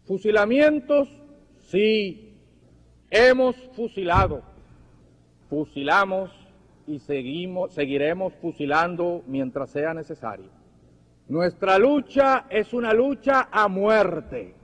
Fusilamientos, sí, hemos fusilado, fusilamos y seguiremos fusilando mientras sea necesario. Nuestra lucha es una lucha a muerte.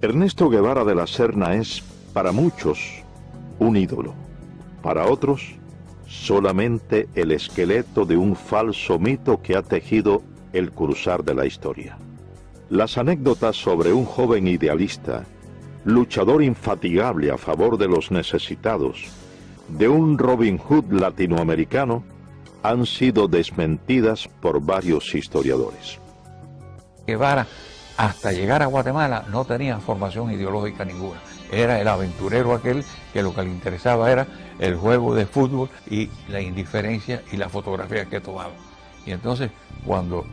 Ernesto Guevara de la Serna es, para muchos, un ídolo. Para otros, solamente el esqueleto de un falso mito que ha tejido el cruzar de la historia. Las anécdotas sobre un joven idealista, luchador infatigable a favor de los necesitados, de un Robin Hood latinoamericano, han sido desmentidas por varios historiadores. Guevara, hasta llegar a Guatemala, no tenía formación ideológica ninguna. Era el aventurero aquel que lo que le interesaba era el juego de fútbol y la indiferencia y la fotografía que tomaba. Y entonces, cuando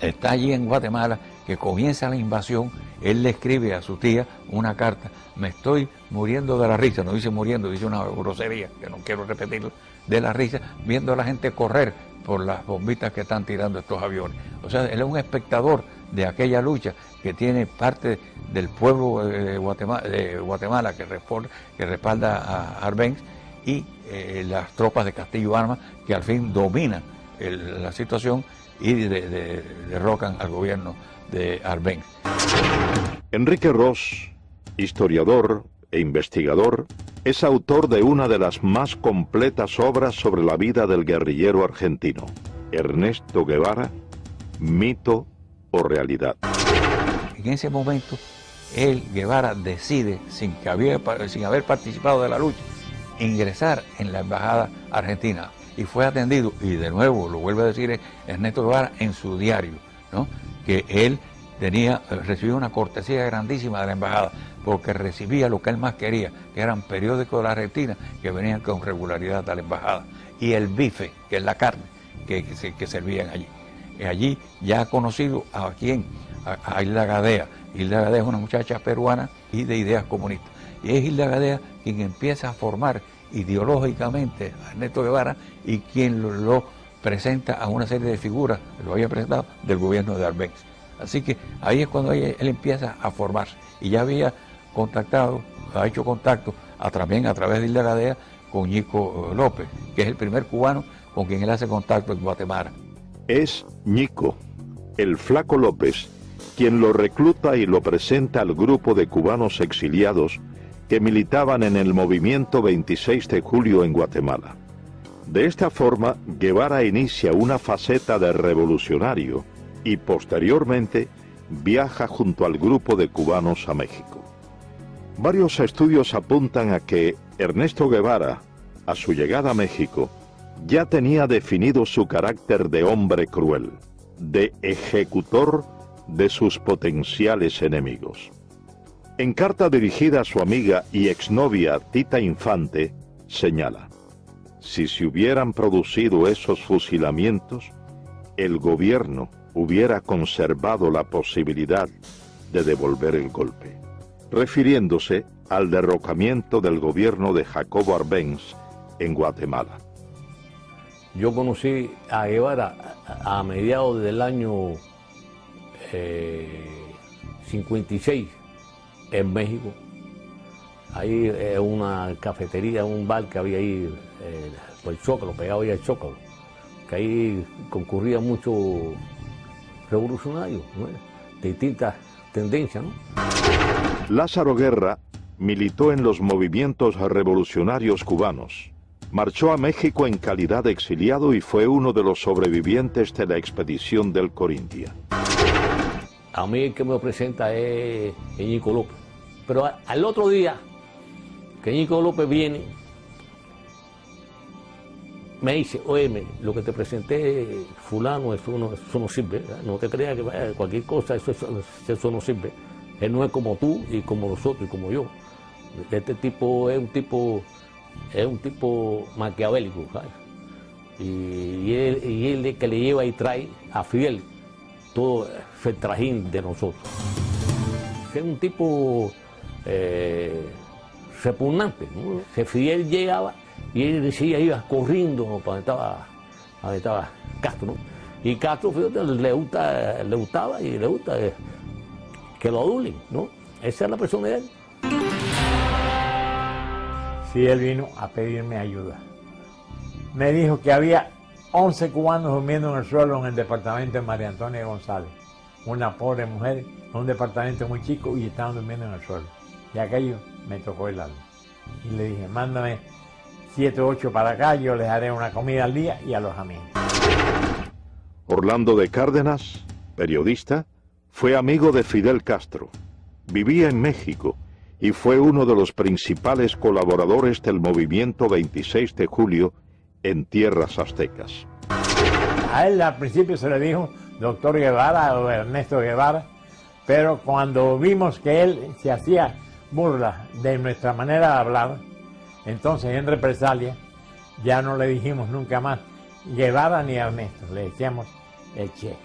está allí en Guatemala, que comienza la invasión, él le escribe a su tía una carta: me estoy muriendo de la risa, no dice muriendo, dice una grosería, que no quiero repetirlo, de la risa, viendo a la gente correr por las bombitas que están tirando estos aviones. O sea, él es un espectador de aquella lucha que tiene parte del pueblo de Guatemala que respalda a Arbenz y las tropas de Castillo Armas que al fin dominan la situación y derrocan al gobierno de Arbenz. Enrique Ros, historiador e investigador, es autor de una de las más completas obras sobre la vida del guerrillero argentino, Ernesto Guevara, mito o realidad. En ese momento, Guevara decide, sin haber participado de la lucha, ingresar en la embajada argentina. Y fue atendido, y de nuevo lo vuelve a decir Ernesto Guevara en su diario, ¿no?, que él recibió una cortesía grandísima de la embajada, porque recibía lo que él más quería, que eran periódicos de la Argentina que venían con regularidad a la embajada, y el bife, que es la carne que servían allí. Allí ya ha conocido a Hilda Gadea. Hilda Gadea es una muchacha peruana y de ideas comunistas. Y es Hilda Gadea quien empieza a formar ideológicamente a Ernesto Guevara y quien lo presenta a una serie de figuras, lo había presentado, del gobierno de Arbenz. Así que ahí es cuando él empieza a formarse. Y ya había ha hecho contacto también a través de Hilda Gadea con Ñico López, que es el primer cubano con quien él hace contacto en Guatemala. Es Ñico, el Flaco López, quien lo recluta y lo presenta al grupo de cubanos exiliados que militaban en el movimiento 26 de julio en Guatemala. De esta forma, Guevara inicia una faceta de revolucionario y posteriormente viaja junto al grupo de cubanos a México. Varios estudios apuntan a que Ernesto Guevara, a su llegada a México, ya tenía definido su carácter de hombre cruel, de ejecutor de sus potenciales enemigos. En carta dirigida a su amiga y exnovia Tita Infante, señala: si se hubieran producido esos fusilamientos, el gobierno hubiera conservado la posibilidad de devolver el golpe, refiriéndose al derrocamiento del gobierno de Jacobo Arbenz en Guatemala. Yo conocí a Guevara a mediados del año 56 en México. Ahí una cafetería, un bar que había ahí, por el Zócalo, pegado ahí al Zócalo, que ahí concurrían muchos revolucionarios, ¿no? De distintas tendencias, ¿no? Lázaro Guerra militó en los movimientos revolucionarios cubanos. Marchó a México en calidad de exiliado y fue uno de los sobrevivientes de la expedición del Corintia. A mí el que me presenta es Ñico López. Pero al otro día que Ñico López viene, me dice, oye, lo que te presenté fulano, eso no sirve, ¿verdad? No te creas que cualquier cosa, eso no sirve. Él no es como tú y como nosotros y como yo. Este tipo es un tipo maquiavélico, ¿sabes? Y él es que le lleva y trae a Fidel todo el trajín de nosotros. Es un tipo repugnante, ¿no? Que Fidel llegaba y él decía, iba corriendo, ¿no?, para donde estaba Castro, ¿no? Y Castro, fíjate, le gustaba y le gusta que lo adulen, ¿no? Esa es la persona de él. Sí, él vino a pedirme ayuda. Me dijo que había 11 cubanos durmiendo en el suelo en el departamento de María Antonia González. Una pobre mujer en un departamento muy chico y estaban durmiendo en el suelo. Y aquello me tocó el alma. Y le dije, mándame 7 o 8 para acá, yo les haré una comida al día y alojamiento. Orlando de Cárdenas, periodista, fue amigo de Fidel Castro. Vivía en México y fue uno de los principales colaboradores del movimiento 26 de julio en tierras aztecas. A él al principio se le dijo doctor Guevara o Ernesto Guevara, pero cuando vimos que él se hacía burla de nuestra manera de hablar, entonces en represalia ya no le dijimos nunca más Guevara ni Ernesto, le decíamos el Che.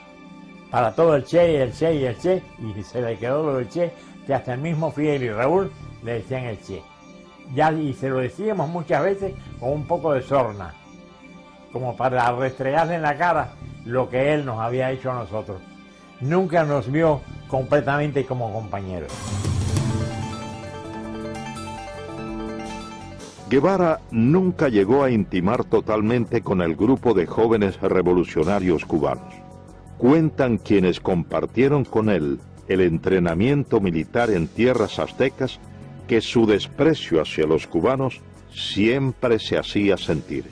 Para todo el Che y el Che y el Che, y se le quedó lo del Che, que hasta el mismo Fidel y Raúl le decían el Che. Ya, y se lo decíamos muchas veces con un poco de sorna, como para restregarle en la cara lo que él nos había hecho a nosotros. Nunca nos vio completamente como compañeros. Guevara nunca llegó a intimar totalmente con el grupo de jóvenes revolucionarios cubanos. Cuentan quienes compartieron con él el entrenamiento militar en tierras aztecas que su desprecio hacia los cubanos siempre se hacía sentir.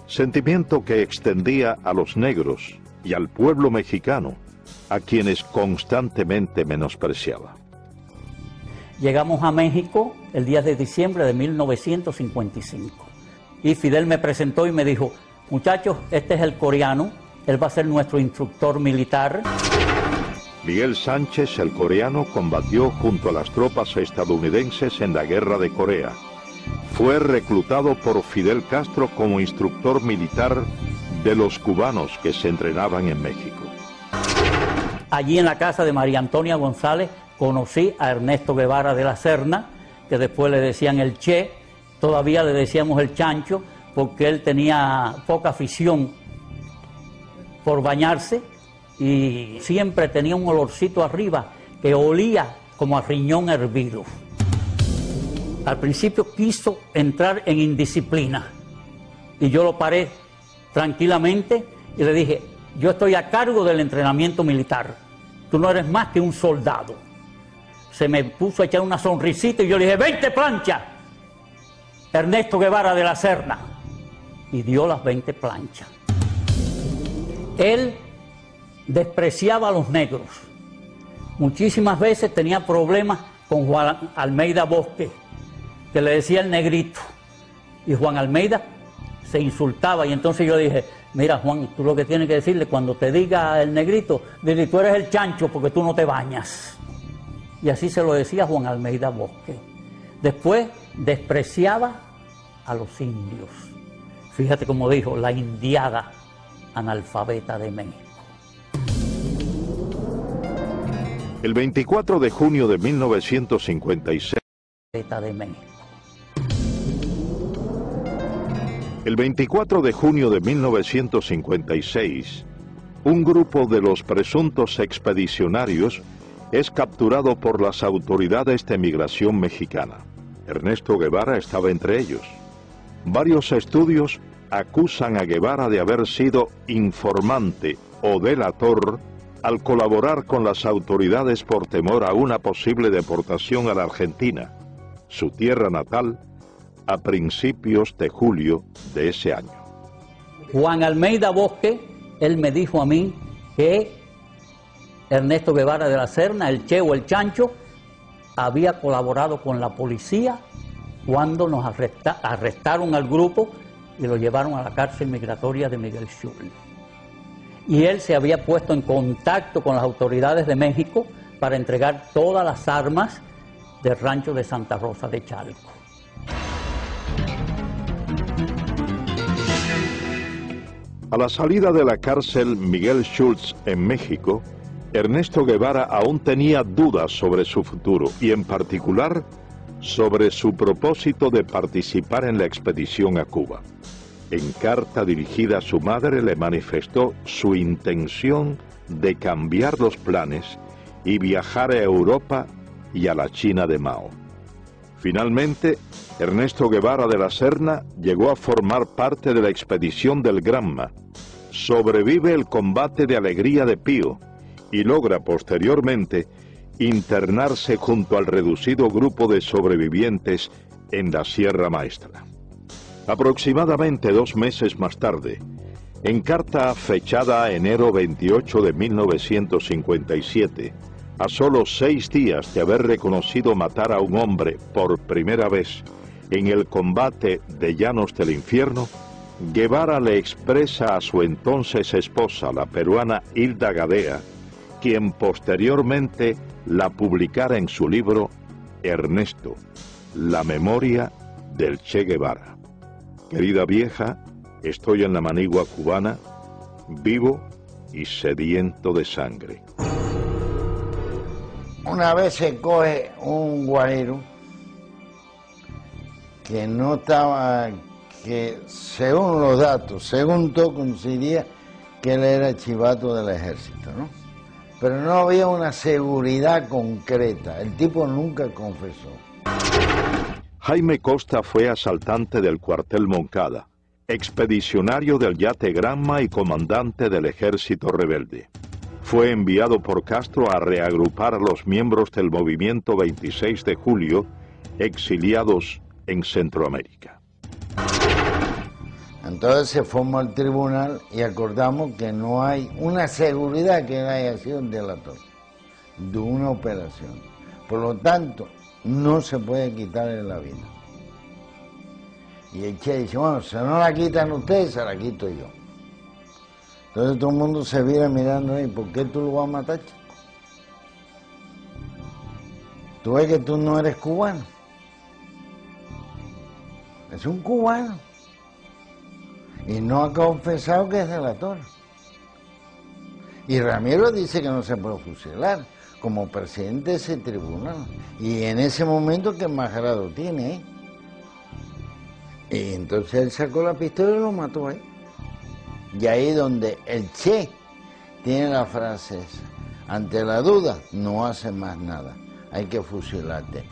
Sentimiento que extendía a los negros y al pueblo mexicano, a quienes constantemente menospreciaba. Llegamos a México el 10 de diciembre de 1955 y Fidel me presentó y me dijo, muchachos, este es el coreano, él va a ser nuestro instructor militar. Miguel Sánchez, el coreano, combatió junto a las tropas estadounidenses en la Guerra de Corea. Fue reclutado por Fidel Castro como instructor militar de los cubanos que se entrenaban en México. Allí en la casa de María Antonia González conocí a Ernesto Guevara de la Serna, que después le decían el Che, todavía le decíamos el Chancho, porque él tenía poca afición por bañarse y siempre tenía un olorcito arriba que olía como a riñón hervido. Al principio quiso entrar en indisciplina y yo lo paré tranquilamente y le dije, yo estoy a cargo del entrenamiento militar, tú no eres más que un soldado. Se me puso a echar una sonrisita y yo le dije, 20 planchas, Ernesto Guevara de la Serna, y dio las 20 planchas. Él despreciaba a los negros. Muchísimas veces tenía problemas con Juan Almeida Bosque, que le decía el negrito, y Juan Almeida se insultaba, y entonces yo dije, mira Juan, tú lo que tienes que decirle cuando te diga el negrito, dile, tú eres el chancho porque tú no te bañas. Y así se lo decía Juan Almeida Bosque. Después despreciaba a los indios. Fíjate cómo dijo, la indiada analfabeta de México. El 24 de junio de 1956, De México. El 24 de junio de 1956, un grupo de los presuntos expedicionarios es capturado por las autoridades de migración mexicana. Ernesto Guevara estaba entre ellos. Varios estudios acusan a Guevara de haber sido informante o delator al colaborar con las autoridades por temor a una posible deportación a la Argentina, su tierra natal, a principios de julio de ese año. Juan Almeida Bosque, él me dijo a mí que Ernesto Guevara de la Serna, el Che o el Chancho, había colaborado con la policía cuando nos arrestaron al grupo y lo llevaron a la cárcel migratoria de Miguel Schultz. Y él se había puesto en contacto con las autoridades de México para entregar todas las armas del rancho de Santa Rosa de Chalco. A la salida de la cárcel Miguel Schultz en México, Ernesto Guevara aún tenía dudas sobre su futuro y en particular sobre su propósito de participar en la expedición a Cuba. En carta dirigida a su madre le manifestó su intención de cambiar los planes y viajar a Europa y a la China de Mao. Finalmente, Ernesto Guevara de la Serna llegó a formar parte de la expedición del Granma, sobrevive el combate de Alegría de Pío y logra posteriormente internarse junto al reducido grupo de sobrevivientes en la Sierra Maestra. Aproximadamente 2 meses más tarde, en carta fechada enero 28 de 1957, a solo 6 días de haber reconocido matar a un hombre por primera vez en el combate de Llanos del Infierno, Guevara le expresa a su entonces esposa, la peruana Hilda Gadea, quien posteriormente la publicara en su libro Ernesto, la memoria del Che Guevara. Querida vieja, estoy en la manigua cubana, vivo y sediento de sangre. Una vez se coge un guajiro que no estaba, que según los datos, según todo coincidía que él era chivato del ejército, ¿no? Pero no había una seguridad concreta, el tipo nunca confesó. Jaime Costa fue asaltante del cuartel Moncada, expedicionario del yate Granma y comandante del ejército rebelde. Fue enviado por Castro a reagrupar a los miembros del movimiento 26 de julio, exiliados en Centroamérica. Entonces se formó el tribunal y acordamos que no hay una seguridad que él haya sido un delator de una operación. Por lo tanto, no se puede quitarle la vida. Y el Che dice, bueno, si no la quitan ustedes, se la quito yo. Entonces todo el mundo se viene mirando ahí, ¿por qué tú lo vas a matar, chico? ¿Tú ves que tú no eres cubano? Es un cubano. Y no ha confesado que es delator. Y Ramiro dice que no se puede fusilar como presidente de ese tribunal. Y en ese momento, ¿qué más grado tiene? Y entonces él sacó la pistola y lo mató ahí. Y ahí donde el Che tiene la frase esa: ante la duda, no hace más nada, hay que fusilarte.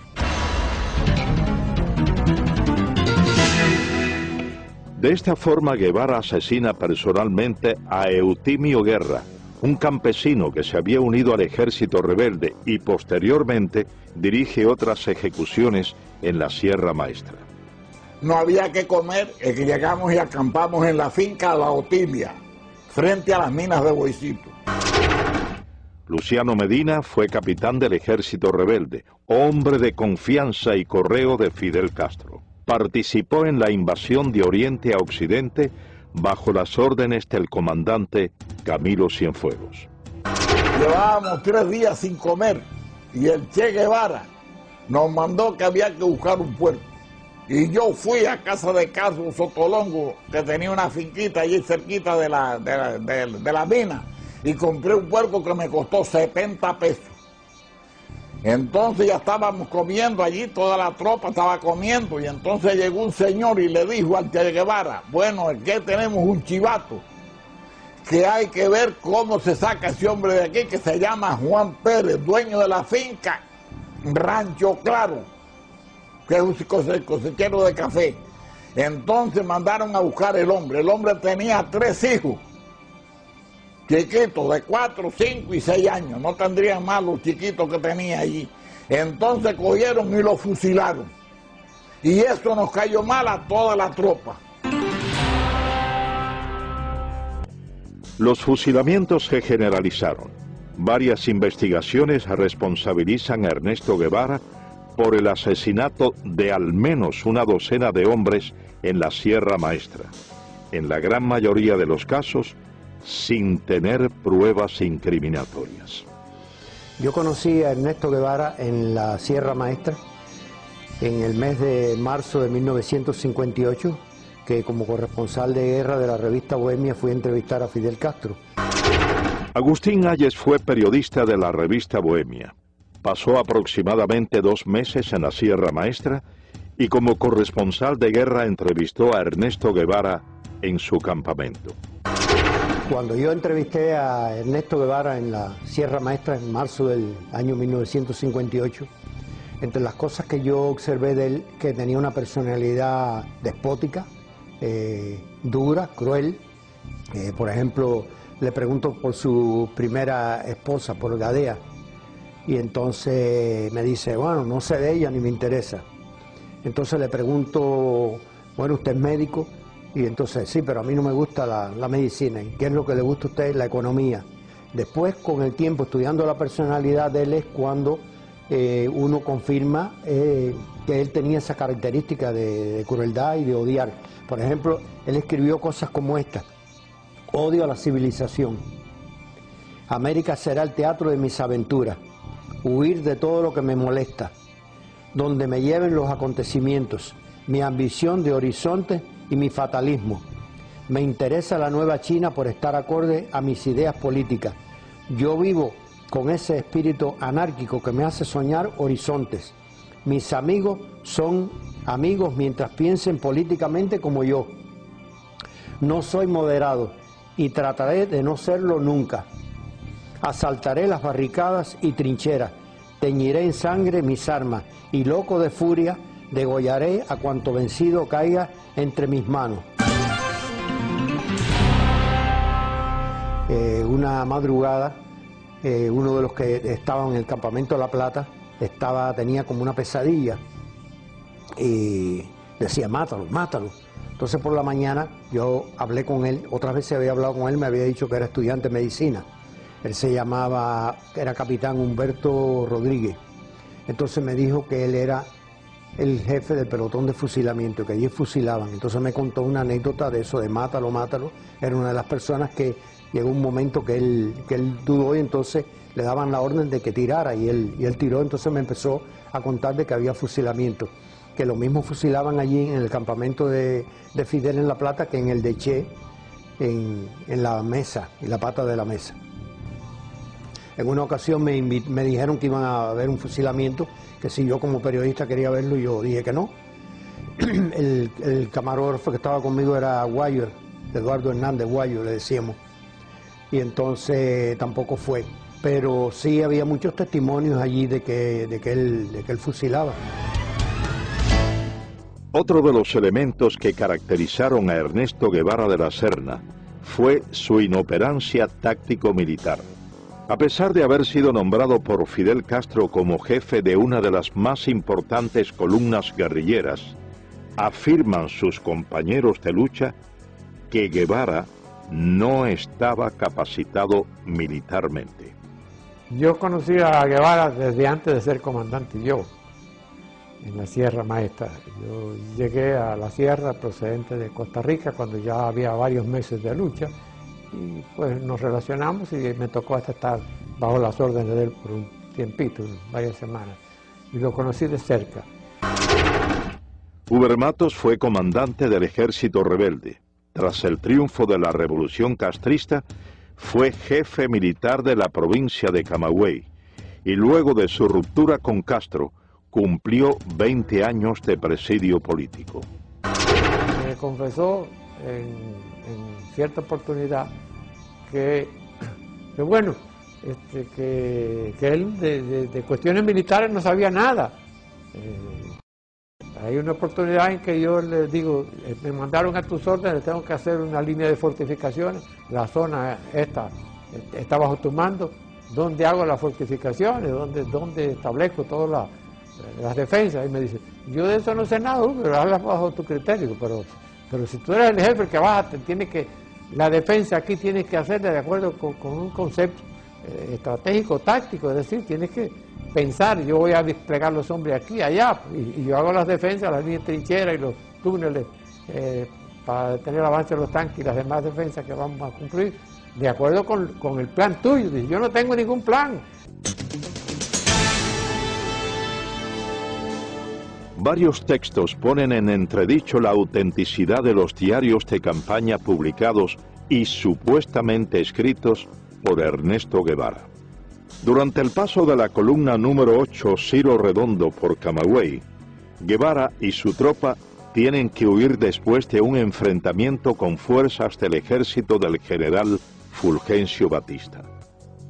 De esta forma, Guevara asesina personalmente a Eutimio Guerra, un campesino que se había unido al ejército rebelde y posteriormente dirige otras ejecuciones en la Sierra Maestra. No había que comer, es que llegamos y acampamos en la finca La Otimia, frente a las minas de Boicito. Luciano Medina fue capitán del ejército rebelde, hombre de confianza y correo de Fidel Castro. Participó en la invasión de Oriente a Occidente bajo las órdenes del comandante Camilo Cienfuegos. Llevábamos 3 días sin comer y el Che Guevara nos mandó que había que buscar un puerco. Y yo fui a casa de Carlos Sotolongo, que tenía una finquita allí cerquita de la mina, y compré un puerco que me costó 70 pesos. Entonces ya estábamos comiendo allí, toda la tropa estaba comiendo, y entonces llegó un señor y le dijo al Che Guevara, bueno, es que tenemos un chivato, que hay que ver cómo se saca ese hombre de aquí, que se llama Juan Pérez, dueño de la finca Rancho Claro, que es un cosechero de café. Entonces mandaron a buscar el hombre tenía 3 hijos, chiquitos de 4, 5 y 6 años, no tendrían más los chiquitos que tenía allí. Entonces cogieron y lo fusilaron. Y eso nos cayó mal a toda la tropa. Los fusilamientos se generalizaron. Varias investigaciones responsabilizan a Ernesto Guevara por el asesinato de al menos una docena de hombres en la Sierra Maestra. En la gran mayoría de los casos, sin tener pruebas incriminatorias. Yo conocí a Ernesto Guevara en la Sierra Maestra en el mes de marzo de 1958, que como corresponsal de guerra de la revista Bohemia fui a entrevistar a Fidel Castro. Agustín Hayes fue periodista de la revista Bohemia. Pasó aproximadamente 2 meses en la Sierra Maestra y como corresponsal de guerra entrevistó a Ernesto Guevara en su campamento. Cuando yo entrevisté a Ernesto Guevara en la Sierra Maestra en marzo del año 1958, entre las cosas que yo observé de él, que tenía una personalidad despótica, dura, cruel. Por ejemplo, le pregunto por su primera esposa, por Gadea, y entonces me dice, bueno, no sé de ella ni me interesa. Entonces le pregunto, bueno, ¿usted es médico? Y entonces, sí, pero a mí no me gusta la medicina. ¿Y qué es lo que le gusta a usted? La economía. Después, con el tiempo, estudiando la personalidad de él, es cuando uno confirma que él tenía esa característica de crueldad y de odiar. Por ejemplo, él escribió cosas como esta: odio a la civilización. América será el teatro de mis aventuras. Huir de todo lo que me molesta. Donde me lleven los acontecimientos. Mi ambición de horizonte y mi fatalismo. Me interesa la nueva China por estar acorde a mis ideas políticas. Yo vivo con ese espíritu anárquico que me hace soñar horizontes. Mis amigos son amigos mientras piensen políticamente como yo. No soy moderado y trataré de no serlo nunca. Asaltaré las barricadas y trincheras, teñiré en sangre mis armas y loco de furia degollaré a cuanto vencido caiga entre mis manos. Una madrugada, uno de los que estaban en el campamento de La Plata tenía como una pesadilla y decía, mátalo, mátalo. Entonces por la mañana yo hablé con él, otras veces había hablado con él, me había dicho que era estudiante de medicina. Él se llamaba, era capitán Humberto Rodríguez. Entonces me dijo que él era el jefe del pelotón de fusilamiento, que allí fusilaban. Entonces me contó una anécdota de eso, de mátalo, mátalo. Era una de las personas que llegó un momento que él dudó y entonces le daban la orden de que tirara y él tiró. Entonces me empezó a contar de que había fusilamiento, que lo mismo fusilaban allí en el campamento de Fidel en La Plata que en el de Che, en la mesa, en la pata de la mesa. En una ocasión me dijeron que iban a haber un fusilamiento, que si yo como periodista quería verlo, yo dije que no. El camarógrafo que estaba conmigo era Guayo, Eduardo Hernández Guayo, le decíamos. Y entonces tampoco fue. Pero sí había muchos testimonios allí de que él fusilaba. Otro de los elementos que caracterizaron a Ernesto Guevara de la Serna fue su inoperancia táctico-militar. A pesar de haber sido nombrado por Fidel Castro como jefe de una de las más importantes columnas guerrilleras, afirman sus compañeros de lucha que Guevara no estaba capacitado militarmente. Yo conocí a Guevara desde antes de ser comandante yo, en la Sierra Maestra. Yo llegué a la Sierra procedente de Costa Rica cuando ya había varios meses de lucha. Y pues nos relacionamos y me tocó hasta estar bajo las órdenes de él por un tiempito, varias semanas, y lo conocí de cerca. Uber Matos fue comandante del ejército rebelde. Tras el triunfo de la revolución castrista, fue jefe militar de la provincia de Camagüey y luego de su ruptura con Castro, cumplió 20 años de presidio político. Me confesó en cierta oportunidad que él de cuestiones militares no sabía nada. Hay una oportunidad en que yo le digo, me mandaron a tus órdenes, tengo que hacer una línea de fortificaciones, la zona esta está bajo tu mando, ¿dónde hago las fortificaciones? ¿Dónde establezco todas las defensas? Y me dice, yo de eso no sé nada, pero hazlas bajo tu criterio, pero si tú eres el jefe que vas, la defensa aquí tienes que hacerla de acuerdo con un concepto estratégico, táctico, es decir, tienes que pensar, yo voy a desplegar los hombres aquí, allá, y yo hago las defensas, las líneas de trinchera y los túneles para detener el avance de los tanques y las demás defensas que vamos a construir, de acuerdo con el plan tuyo. Dice, yo no tengo ningún plan. Varios textos ponen en entredicho la autenticidad de los diarios de campaña publicados y supuestamente escritos por Ernesto Guevara. Durante el paso de la columna número 8 Ciro Redondo por Camagüey, Guevara y su tropa tienen que huir después de un enfrentamiento con fuerzas del ejército del general Fulgencio Batista,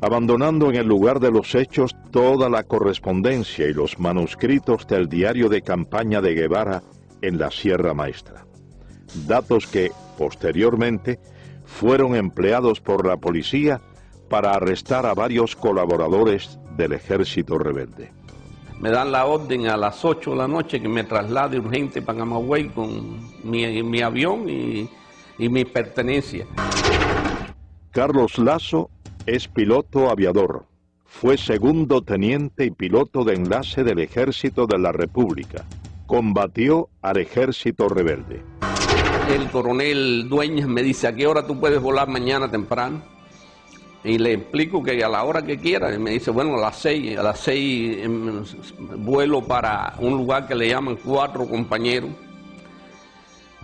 abandonando en el lugar de los hechos toda la correspondencia y los manuscritos del diario de campaña de Guevara en la Sierra Maestra. Datos que, posteriormente, fueron empleados por la policía para arrestar a varios colaboradores del ejército rebelde. Me dan la orden a las 8 de la noche que me traslade urgente para Camagüey con mi avión y mi pertenencia. Carlos Lazo es piloto aviador. Fue segundo teniente y piloto de enlace del Ejército de la República. Combatió al ejército rebelde. El coronel Dueñas me dice, ¿a qué hora tú puedes volar mañana temprano? Y le explico que a la hora que quiera. Y me dice, bueno, a las 6 vuelo para un lugar que le llaman 4 compañeros.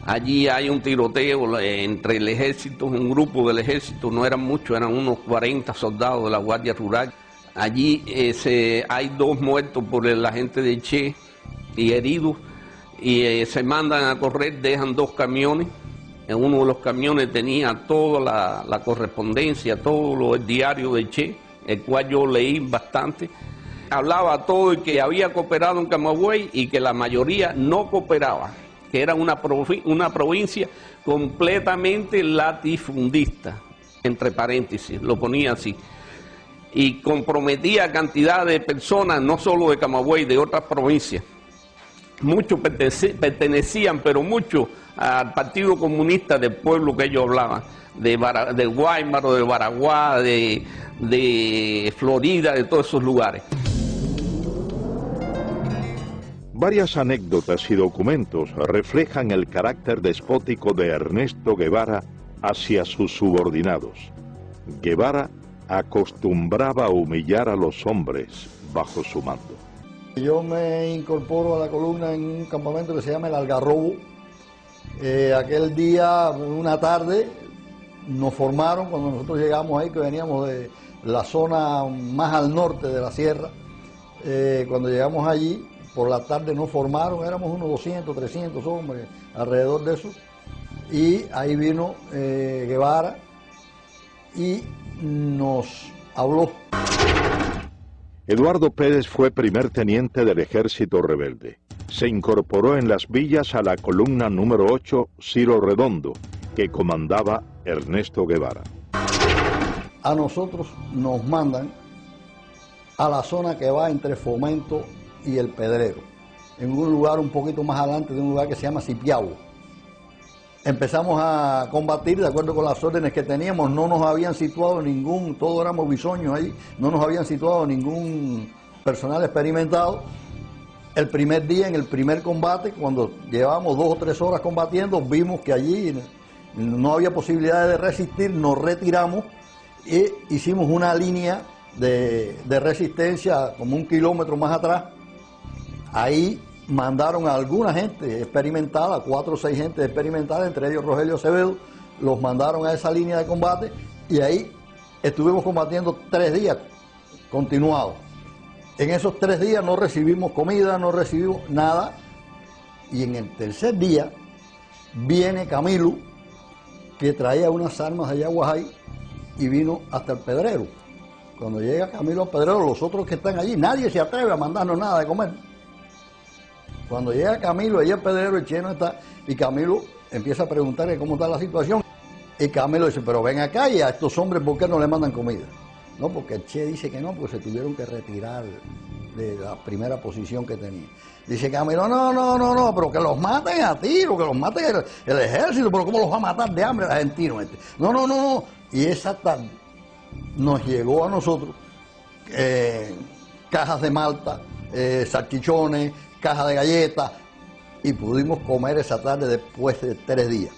Allí hay un tiroteo entre el ejército, un grupo del ejército, no eran muchos, eran unos 40 soldados de la Guardia Rural. Allí hay 2 muertos por el agente de Che y heridos, y se mandan a correr, dejan 2 camiones. En uno de los camiones tenía toda la correspondencia, todo el diario de Che, el cual yo leí bastante. Hablaba todo y que había cooperado en Camagüey y que la mayoría no cooperaba, que era una provincia completamente latifundista, entre paréntesis, lo ponía así, y comprometía a cantidad de personas, no solo de Camagüey, de otras provincias. Muchos pertenecían, pero muchos, al Partido Comunista del pueblo que ellos hablaban, de Guaymaro, de Baraguá, de Florida, de todos esos lugares. Varias anécdotas y documentos reflejan el carácter despótico de Ernesto Guevara hacia sus subordinados. Guevara acostumbraba a humillar a los hombres bajo su mando. Yo me incorporo a la columna en un campamento que se llama El Algarrobo. Aquel día, una tarde, nos formaron cuando nosotros llegamos ahí, que veníamos de la zona más al norte de la sierra. Cuando llegamos allí, por la tarde nos formaron, éramos unos 200, 300 hombres, alrededor de eso. Y ahí vino Guevara y nos habló. Eduardo Pérez fue primer teniente del ejército rebelde. Se incorporó en las villas a la columna número 8 Ciro Redondo, que comandaba Ernesto Guevara. A nosotros nos mandan a la zona que va entre Fomento y El Pedrero, en un lugar un poquito más adelante de un lugar que se llama Cipiao. Empezamos a combatir de acuerdo con las órdenes que teníamos, no nos habían situado todos éramos bisoños ahí, no nos habían situado ningún personal experimentado. El primer día, en el primer combate, cuando llevábamos 2 o 3 horas combatiendo, vimos que allí no había posibilidad de resistir, nos retiramos y hicimos una línea de resistencia como 1 kilómetro más atrás. Ahí mandaron a alguna gente experimentada, 4 o 6 gente experimentada, entre ellos Rogelio Acevedo, los mandaron a esa línea de combate y ahí estuvimos combatiendo 3 días continuados. En esos 3 días no recibimos comida, no recibimos nada. Y en el tercer día viene Camilo, que traía unas armas de Yaguajay, y vino hasta el Pedrero. Cuando llega Camilo al Pedrero, los otros que están allí, nadie se atreve a mandarnos nada de comer. Cuando llega Camilo, allí al Pedrero, el Che no está, y Camilo empieza a preguntarle cómo está la situación. Y Camilo dice, pero ven acá y a estos hombres, ¿por qué no le mandan comida? No, porque el Che dice que no, porque se tuvieron que retirar de la primera posición que tenía. Dice Camilo, no, pero que los maten a tiro, que los maten el ejército, pero ¿cómo los va a matar de hambre el argentino este? No. Y esa tarde nos llegó a nosotros cajas de malta, salchichones, cajas de galletas, y pudimos comer esa tarde después de 3 días.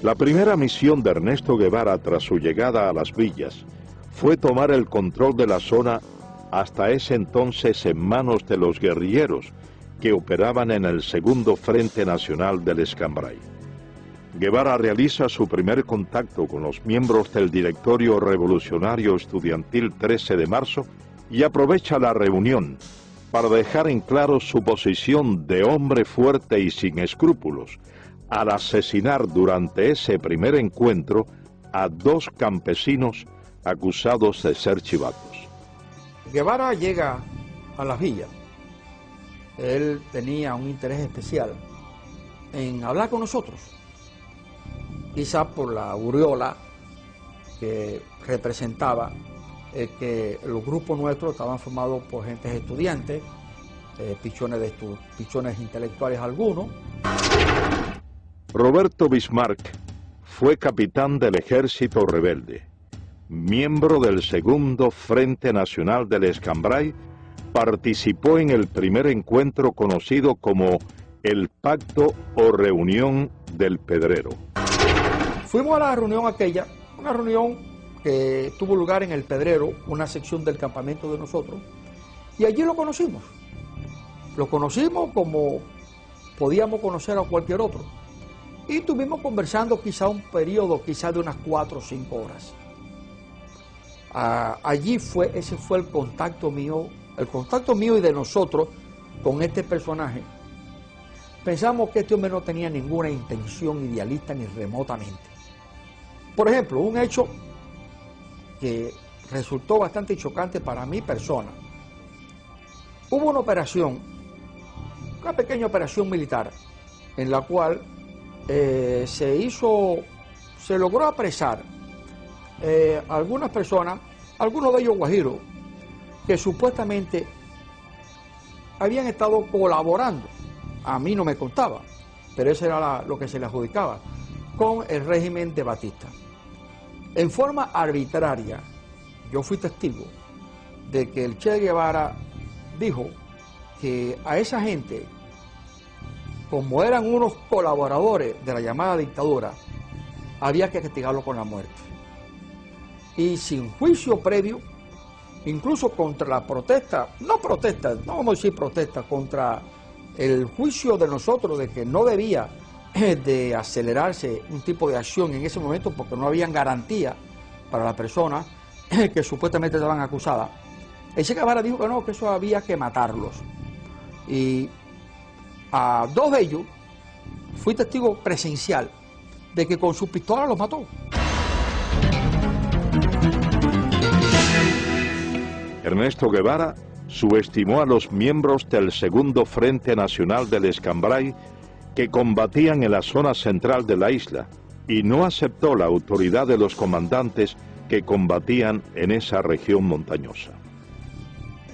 La primera misión de Ernesto Guevara tras su llegada a las villas fue tomar el control de la zona hasta ese entonces en manos de los guerrilleros que operaban en el Segundo Frente Nacional del Escambray. Guevara realiza su primer contacto con los miembros del Directorio Revolucionario Estudiantil 13 de marzo y aprovecha la reunión para dejar en claro su posición de hombre fuerte y sin escrúpulos al asesinar durante ese primer encuentro a 2 campesinos acusados de ser chivatos. Guevara llega a las villas. Él tenía un interés especial en hablar con nosotros, quizás por la aureola que representaba que los grupos nuestros estaban formados por gentes estudiantes, pichones intelectuales algunos. Roberto Bismarck fue capitán del Ejército Rebelde, miembro del Segundo Frente Nacional del Escambray, participó en el primer encuentro conocido como el Pacto o Reunión del Pedrero. Fuimos a la reunión aquella, una reunión que tuvo lugar en el Pedrero, una sección del campamento de nosotros, y allí lo conocimos. Lo conocimos como podíamos conocer a cualquier otro. Y estuvimos conversando quizá un periodo de unas 4 o 5 horas. Ese fue el contacto mío y de nosotros con este personaje. Pensamos que este hombre no tenía ninguna intención idealista ni remotamente. Por ejemplo, un hecho que resultó bastante chocante para mi persona. Hubo una pequeña operación militar, en la cual se logró apresar algunas personas, algunos de ellos guajiros, que supuestamente habían estado colaborando, a mí no me contaba, pero eso era lo que se le adjudicaba, con el régimen de Batista. En forma arbitraria, yo fui testigo de que el Che Guevara dijo que a esa gente, como eran unos colaboradores de la llamada dictadura, había que castigarlo con la muerte. Y sin juicio previo, incluso contra la protesta, no vamos a decir protesta, contra el juicio de nosotros de que no debía de acelerarse un tipo de acción en ese momento porque no habían garantía para las personas que supuestamente estaban acusadas. El Che Guevara dijo que no, que eso había que matarlos. Y a 2 de ellos fui testigo presencial de que con su pistola los mató. Ernesto Guevara subestimó a los miembros del Segundo Frente Nacional del Escambray que combatían en la zona central de la isla y no aceptó la autoridad de los comandantes que combatían en esa región montañosa.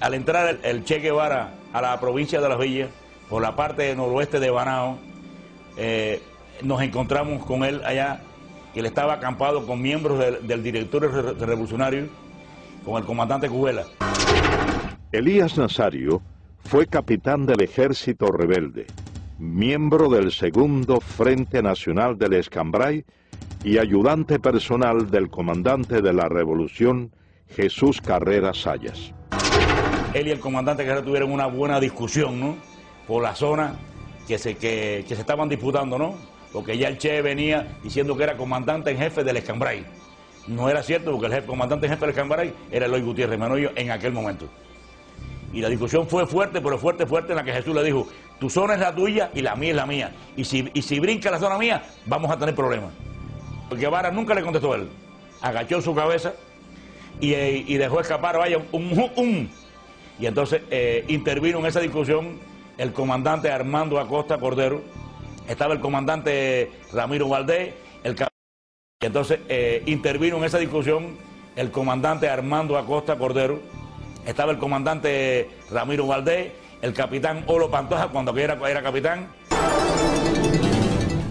Al entrar el Che Guevara a la provincia de Las Villas, por la parte noroeste de Banao, nos encontramos con él allá, que él estaba acampado con miembros del directorio revolucionario, con el comandante Cubela. Elías Nazario fue capitán del Ejército Rebelde, miembro del Segundo Frente Nacional del Escambray y ayudante personal del comandante de la Revolución, Jesús Carrera Sayas. Él y el comandante Carrera tuvieron una buena discusión, ¿no?, por la zona que se estaban disputando, ¿no?, porque ya el Che venía diciendo que era comandante en jefe del Escambray no era cierto, porque el comandante jefe del Escambray era Eloy Gutiérrez Manoyo en aquel momento. Y la discusión fue fuerte, pero fuerte, en la que Jesús le dijo, tu zona es la tuya y la mía es la mía. Y si brinca la zona mía, vamos a tener problemas. Porque Guevara nunca le contestó a él. Agachó su cabeza y dejó escapar, vaya, Y entonces intervino en esa discusión el comandante Armando Acosta Cordero, estaba el comandante Ramiro Valdés, y entonces intervino en esa discusión el comandante Armando Acosta Cordero, estaba el comandante Ramiro Valdés, el capitán Olo Pantoja, cuando era capitán.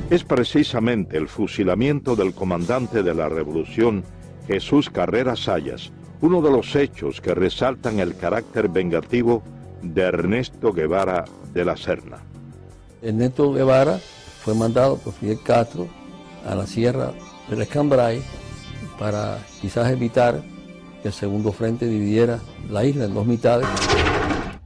Es precisamente el fusilamiento del comandante de la Revolución, Jesús Carreras Sayas, uno de los hechos que resaltan el carácter vengativo de Ernesto Guevara de la Serna. Ernesto Guevara fue mandado por Fidel Castro a la Sierra del Escambray para quizás evitar que el segundo frente dividiera la isla en dos mitades.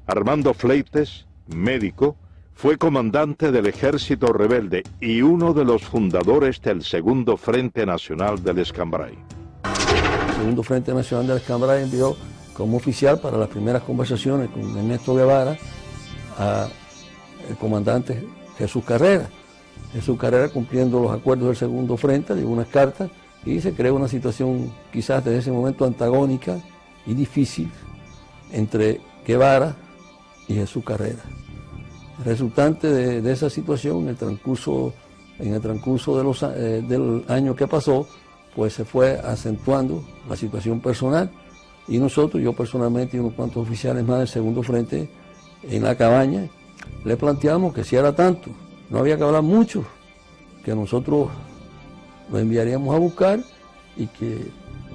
Armando Fleites, médico, fue comandante del ejército rebelde y uno de los fundadores del Segundo Frente Nacional del Escambray. El Segundo Frente Nacional del Escambray envió como oficial para las primeras conversaciones con Ernesto Guevara al comandante Jesús Carrera. Jesús Carrera, cumpliendo los acuerdos del Segundo Frente, dio unas cartas y se creó una situación quizás desde ese momento antagónica y difícil entre Guevara y Jesús Carrera. El resultante de esa situación, en el transcurso del año que pasó, pues se fue acentuando la situación personal y nosotros, yo personalmente y unos cuantos oficiales más del Segundo Frente, en la cabaña, le planteamos que si era tanto, no había que hablar mucho, que nosotros lo enviaríamos a buscar y que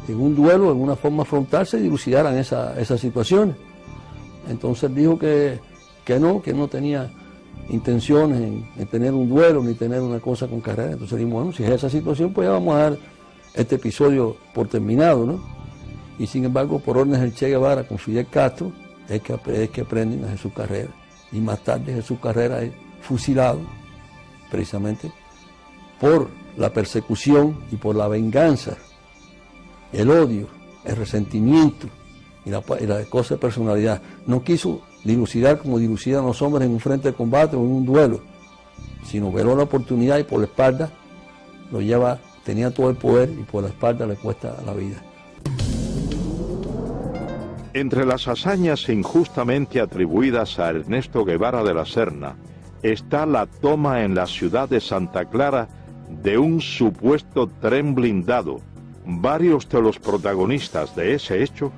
en un duelo, en una forma frontal, se dilucidaran esas situaciones. Entonces dijo que no tenía intenciones en tener un duelo ni tener una cosa con Carrera. Entonces dijimos, bueno, si es esa situación, pues ya vamos a dar este episodio por terminado, ¿no? Y sin embargo, por órdenes del Che Guevara con Fidel Castro, es que prenden a Jesús Carrera. Y más tarde Jesús Carrera es fusilado, precisamente, por la persecución y por la venganza, el odio, el resentimiento y la cosa de personalidad. No quiso dilucidar como dilucidan los hombres en un frente de combate o en un duelo, sino veló la oportunidad y por la espalda lo lleva, tenía todo el poder y por la espalda le cuesta la vida. Entre las hazañas injustamente atribuidas a Ernesto Guevara de la Serna está la toma en la ciudad de Santa Clara de un supuesto tren blindado. Varios de los protagonistas de ese hecho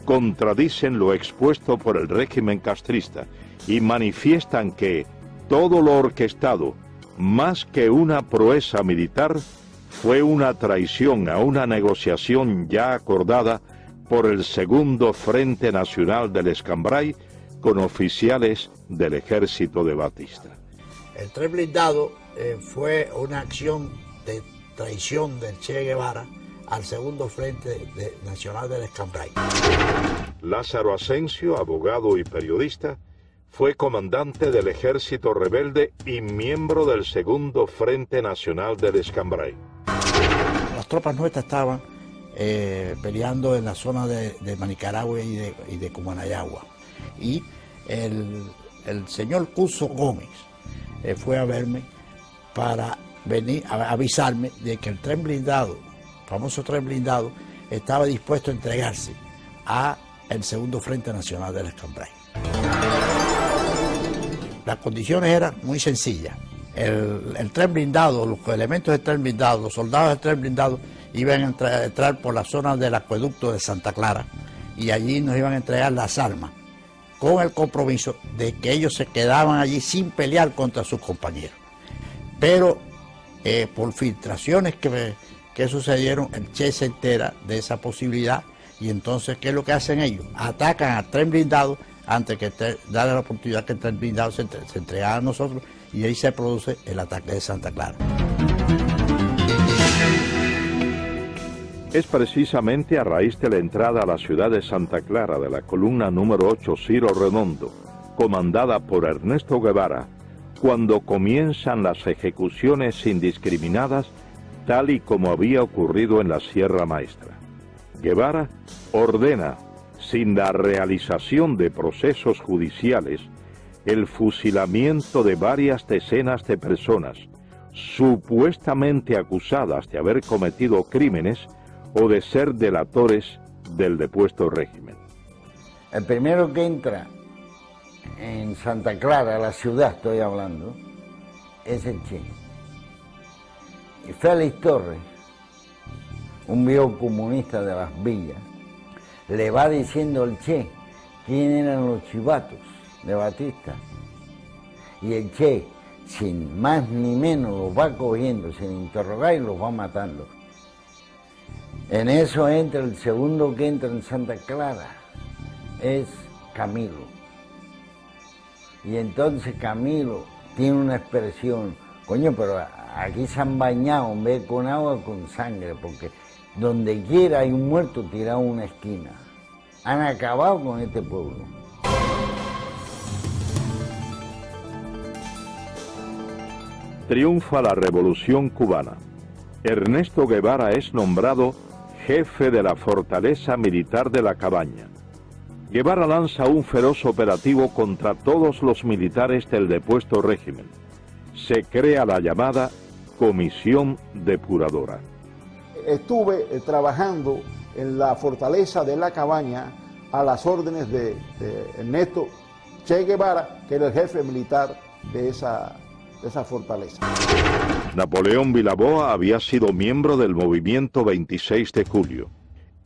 contradicen lo expuesto por el régimen castrista y manifiestan que todo lo orquestado, más que una proeza militar, fue una traición a una negociación ya acordada por el Segundo Frente Nacional del Escambray con oficiales del ejército de Batista. El tren blindado fue una acción de traición del Che Guevara al Segundo Frente Nacional del Escambray. Lázaro Asensio, abogado y periodista, fue comandante del ejército rebelde y miembro del Segundo Frente Nacional del Escambray. Las tropas nuestras estaban peleando en la zona de Manicaragua y de Cumanayagua. Y el señor Cuso Gómez fue a verme para venir a avisarme de que el tren blindado, el famoso tren blindado, estaba dispuesto a entregarse a el Segundo Frente Nacional del Escambray. Las condiciones eran muy sencillas. El tren blindado, los elementos del tren blindado, los soldados del tren blindado iban a entrar por la zona del acueducto de Santa Clara y allí nos iban a entregar las armas con el compromiso de que ellos se quedaban allí sin pelear contra sus compañeros. Pero por filtraciones que sucedieron, el Che se entera de esa posibilidad y entonces, ¿qué es lo que hacen ellos? Atacan al tren blindado antes que darle la oportunidad que el tren blindado se entregara a nosotros y ahí se produce el ataque de Santa Clara. Es precisamente a raíz de la entrada a la ciudad de Santa Clara de la columna número 8 Ciro Redondo, comandada por Ernesto Guevara, cuando comienzan las ejecuciones indiscriminadas tal y como había ocurrido en la Sierra Maestra. Guevara ordena, sin la realización de procesos judiciales, el fusilamiento de varias decenas de personas supuestamente acusadas de haber cometido crímenes o de ser delatores del depuesto régimen. El primero que entra en Santa Clara, la ciudad estoy hablando, es el Che. Y Félix Torres, un viejo comunista de las villas, le va diciendo al Che quién eran los chivatos de Batista. Y el Che, sin más ni menos, los va cogiendo, sin interrogar, y los va matando. En eso entra el segundo que entra en Santa Clara, es Camilo. Y entonces Camilo tiene una expresión, coño, pero aquí se han bañado en vez de con agua, con sangre, porque donde quiera hay un muerto tirado en una esquina. Han acabado con este pueblo. Triunfa la Revolución Cubana. Ernesto Guevara es nombrado jefe de la fortaleza militar de La Cabaña. Guevara lanza un feroz operativo contra todos los militares del depuesto régimen. Se crea la llamada Comisión Depuradora. Estuve trabajando en la fortaleza de La Cabaña a las órdenes de Ernesto Che Guevara, que era el jefe militar de esa fortaleza. Napoleón Vilaboa había sido miembro del movimiento 26 de julio.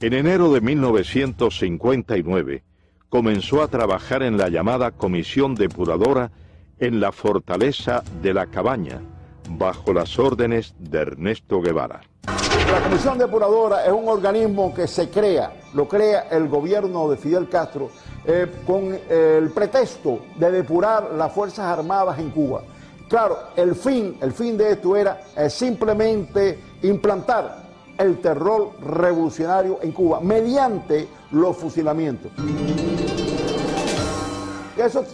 En enero de 1959 comenzó a trabajar en la llamada Comisión Depuradora en la fortaleza de La Cabaña, bajo las órdenes de Ernesto Guevara. La Comisión Depuradora es un organismo que se crea, lo crea el gobierno de Fidel Castro con el pretexto de depurar las Fuerzas Armadas en Cuba. Claro, el fin de esto era simplemente implantar el terror revolucionario en Cuba mediante los fusilamientos. Esos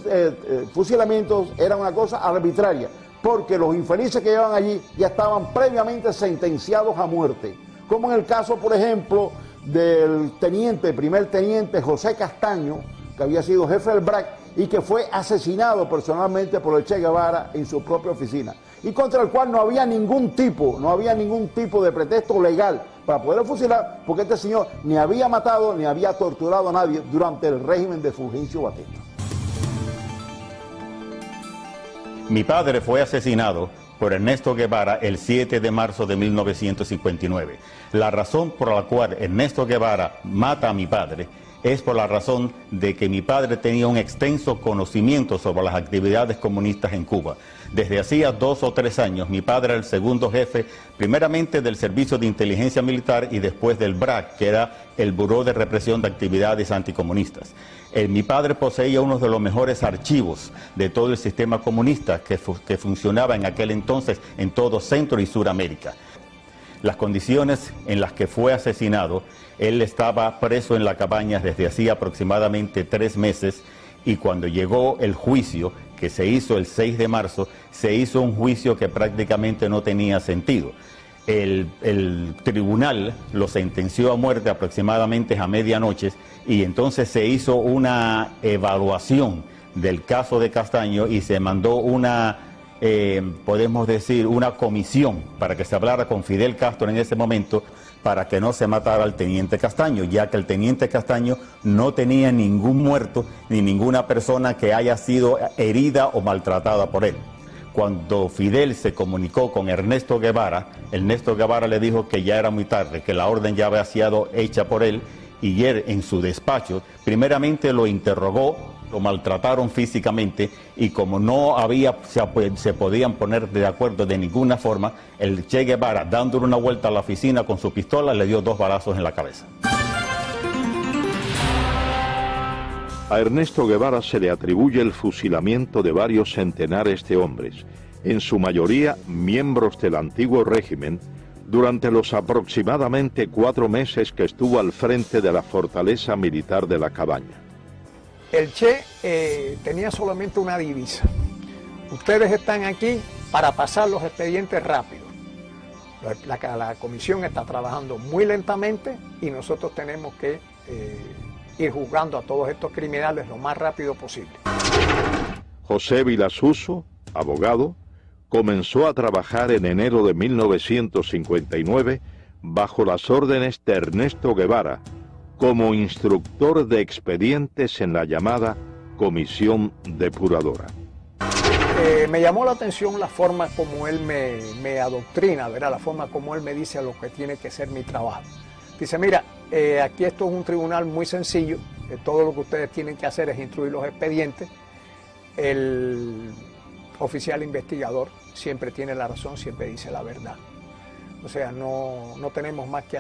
fusilamientos eran una cosa arbitraria, porque los infelices que llevaban allí ya estaban previamente sentenciados a muerte, como en el caso, por ejemplo, del primer teniente José Castaño, que había sido jefe del BRAC y que fue asesinado personalmente por el Che Guevara en su propia oficina, y contra el cual no había ningún tipo de pretexto legal para poder fusilar, porque este señor ni había matado ni había torturado a nadie durante el régimen de Fulgencio Batista. Mi padre fue asesinado por Ernesto Guevara el 7 de marzo de 1959. La razón por la cual Ernesto Guevara mata a mi padre es por la razón de que mi padre tenía un extenso conocimiento sobre las actividades comunistas en Cuba. Desde hacía 2 o 3 años, mi padre era el segundo jefe, primeramente del Servicio de Inteligencia Militar y después del BRAC, que era el Buró de Represión de Actividades Anticomunistas. Mi padre poseía uno de los mejores archivos de todo el sistema comunista que funcionaba en aquel entonces en todo Centro y Suramérica. Las condiciones en las que fue asesinado, él estaba preso en La Cabaña desde hacía aproximadamente 3 meses, y cuando llegó el juicio, que se hizo el 6 de marzo, se hizo un juicio que prácticamente no tenía sentido. El tribunal lo sentenció a muerte aproximadamente a medianoche, y entonces se hizo una evaluación del caso de Castaño y se mandó una, podemos decir, una comisión para que se hablara con Fidel Castro en ese momento para que no se matara al teniente Castaño, ya que el teniente Castaño no tenía ningún muerto ni ninguna persona que haya sido herida o maltratada por él. Cuando Fidel se comunicó con Ernesto Guevara le dijo que ya era muy tarde, que la orden ya había sido hecha por él, y él en su despacho primeramente lo interrogó, lo maltrataron físicamente, y como no se podían poner de acuerdo de ninguna forma, el Che Guevara, dándole una vuelta a la oficina con su pistola, le dio 2 balazos en la cabeza. A Ernesto Guevara se le atribuye el fusilamiento de varios centenares de hombres, en su mayoría miembros del antiguo régimen, durante los aproximadamente 4 meses que estuvo al frente de la fortaleza militar de La Cabaña. El Che tenía solamente una divisa: ustedes están aquí para pasar los expedientes rápido. La comisión está trabajando muy lentamente y nosotros tenemos que ir juzgando a todos estos criminales lo más rápido posible. José Vilasuso, abogado, comenzó a trabajar en enero de 1959 bajo las órdenes de Ernesto Guevara como instructor de expedientes en la llamada Comisión Depuradora. Me llamó la atención la forma como él me adoctrina, ¿verdad? La forma como él me dice lo que tiene que ser mi trabajo. Dice, mira, aquí esto es un tribunal muy sencillo, todo lo que ustedes tienen que hacer es instruir los expedientes. El oficial investigador siempre tiene la razón, siempre dice la verdad. O sea, no tenemos más que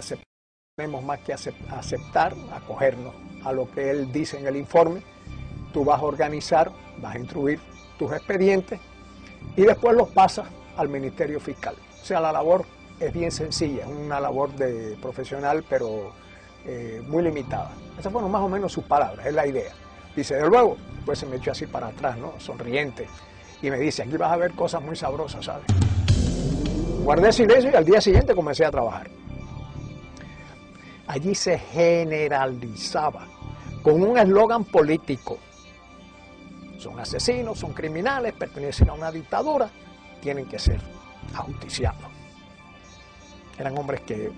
aceptar, acogernos a lo que él dice en el informe. Tú vas a organizar, vas a instruir tus expedientes y después los pasas al Ministerio Fiscal. O sea, la labor es bien sencilla, es una labor de profesional, pero muy limitada. Esas fueron más o menos sus palabras, es la idea. Dice, de luego, pues se me echó así para atrás, ¿no? Sonriente, y me dice, aquí vas a ver cosas muy sabrosas, ¿sabes? Guardé silencio y al día siguiente comencé a trabajar. Allí se generalizaba con un eslogan político. Son asesinos, son criminales, pertenecen a una dictadura, tienen que ser ajusticiados. Eran hombres que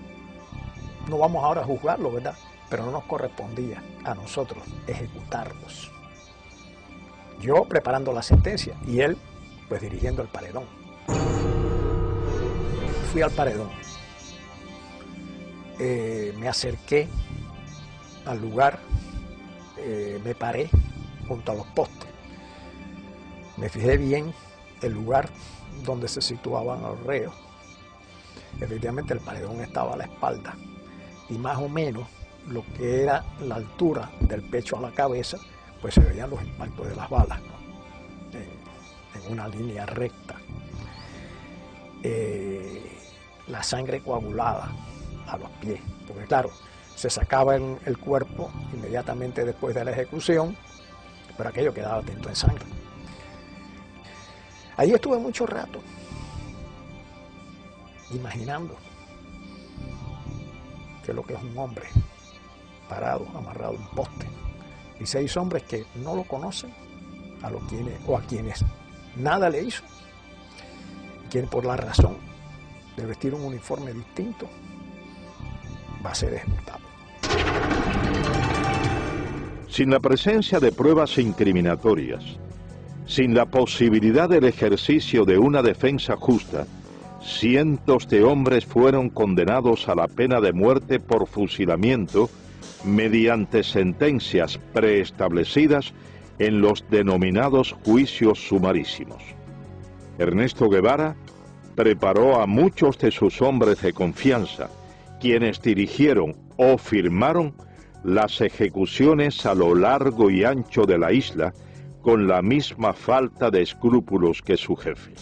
no vamos ahora a juzgarlos, ¿verdad? Pero no nos correspondía a nosotros ejecutarlos. Yo preparando la sentencia y él pues dirigiendo el paredón. Fui al paredón. Me acerqué al lugar, me paré junto a los postes. Me fijé bien el lugar donde se situaban los reos. Efectivamente el paredón estaba a la espalda y más o menos lo que era la altura del pecho a la cabeza, pues se veían los impactos de las balas, ¿no? En una línea recta. La sangre coagulada a los pies, porque claro, se sacaba el cuerpo inmediatamente después de la ejecución, pero aquello quedaba tinto en sangre. Ahí estuve mucho rato, imaginando qué es lo que es un hombre parado, amarrado a un poste, y 6 hombres que no lo conocen, a quienes nada le hizo, quien por la razón de vestir un uniforme distinto va a ser ejecutado. Sin la presencia de pruebas incriminatorias, sin la posibilidad del ejercicio de una defensa justa, cientos de hombres fueron condenados a la pena de muerte por fusilamiento mediante sentencias preestablecidas en los denominados juicios sumarísimos. Ernesto Guevara preparó a muchos de sus hombres de confianza, quienes dirigieron o firmaron las ejecuciones a lo largo y ancho de la isla con la misma falta de escrúpulos que su jefe.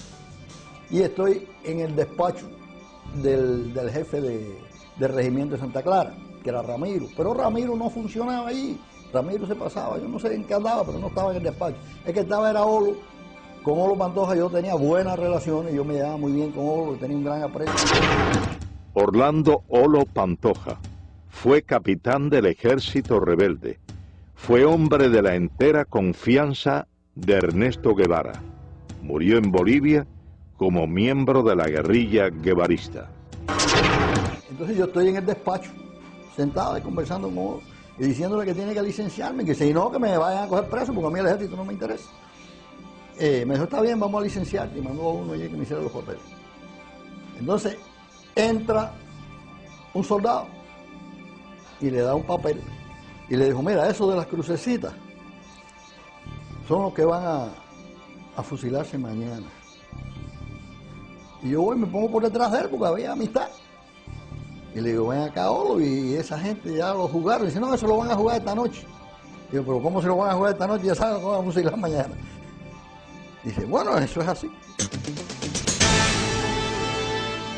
Y estoy en el despacho del jefe del regimiento de Santa Clara, que era Ramiro, pero Ramiro no funcionaba ahí, Ramiro se pasaba, yo no sé en qué andaba, pero no estaba en el despacho. El que estaba era Olo, con Olo Pantoja yo tenía buenas relaciones, yo me llevaba muy bien con Olo, tenía un gran aprecio. Orlando Olo Pantoja fue capitán del ejército rebelde, fue hombre de la entera confianza de Ernesto Guevara, murió en Bolivia como miembro de la guerrilla guevarista. Entonces yo estoy en el despacho, sentado y conversando con Olo, y diciéndole que tiene que licenciarme, que si no, que me vayan a coger preso, porque a mí el ejército no me interesa. Me dijo, está bien, vamos a licenciarte, y mandó a uno allí que me hiciera los papeles. Entonces, entra un soldado y le da un papel, y le dijo, mira, eso de las crucecitas son los que van a fusilarse mañana. Y yo voy y me pongo por detrás de él, porque había amistad. Y le digo, ven acá, Olo, y esa gente ya lo jugaron. Y dice, no, eso lo van a jugar esta noche. Digo, pero ¿cómo se lo van a jugar esta noche? Ya saben que van a fusilar mañana. Dice, bueno, eso es así.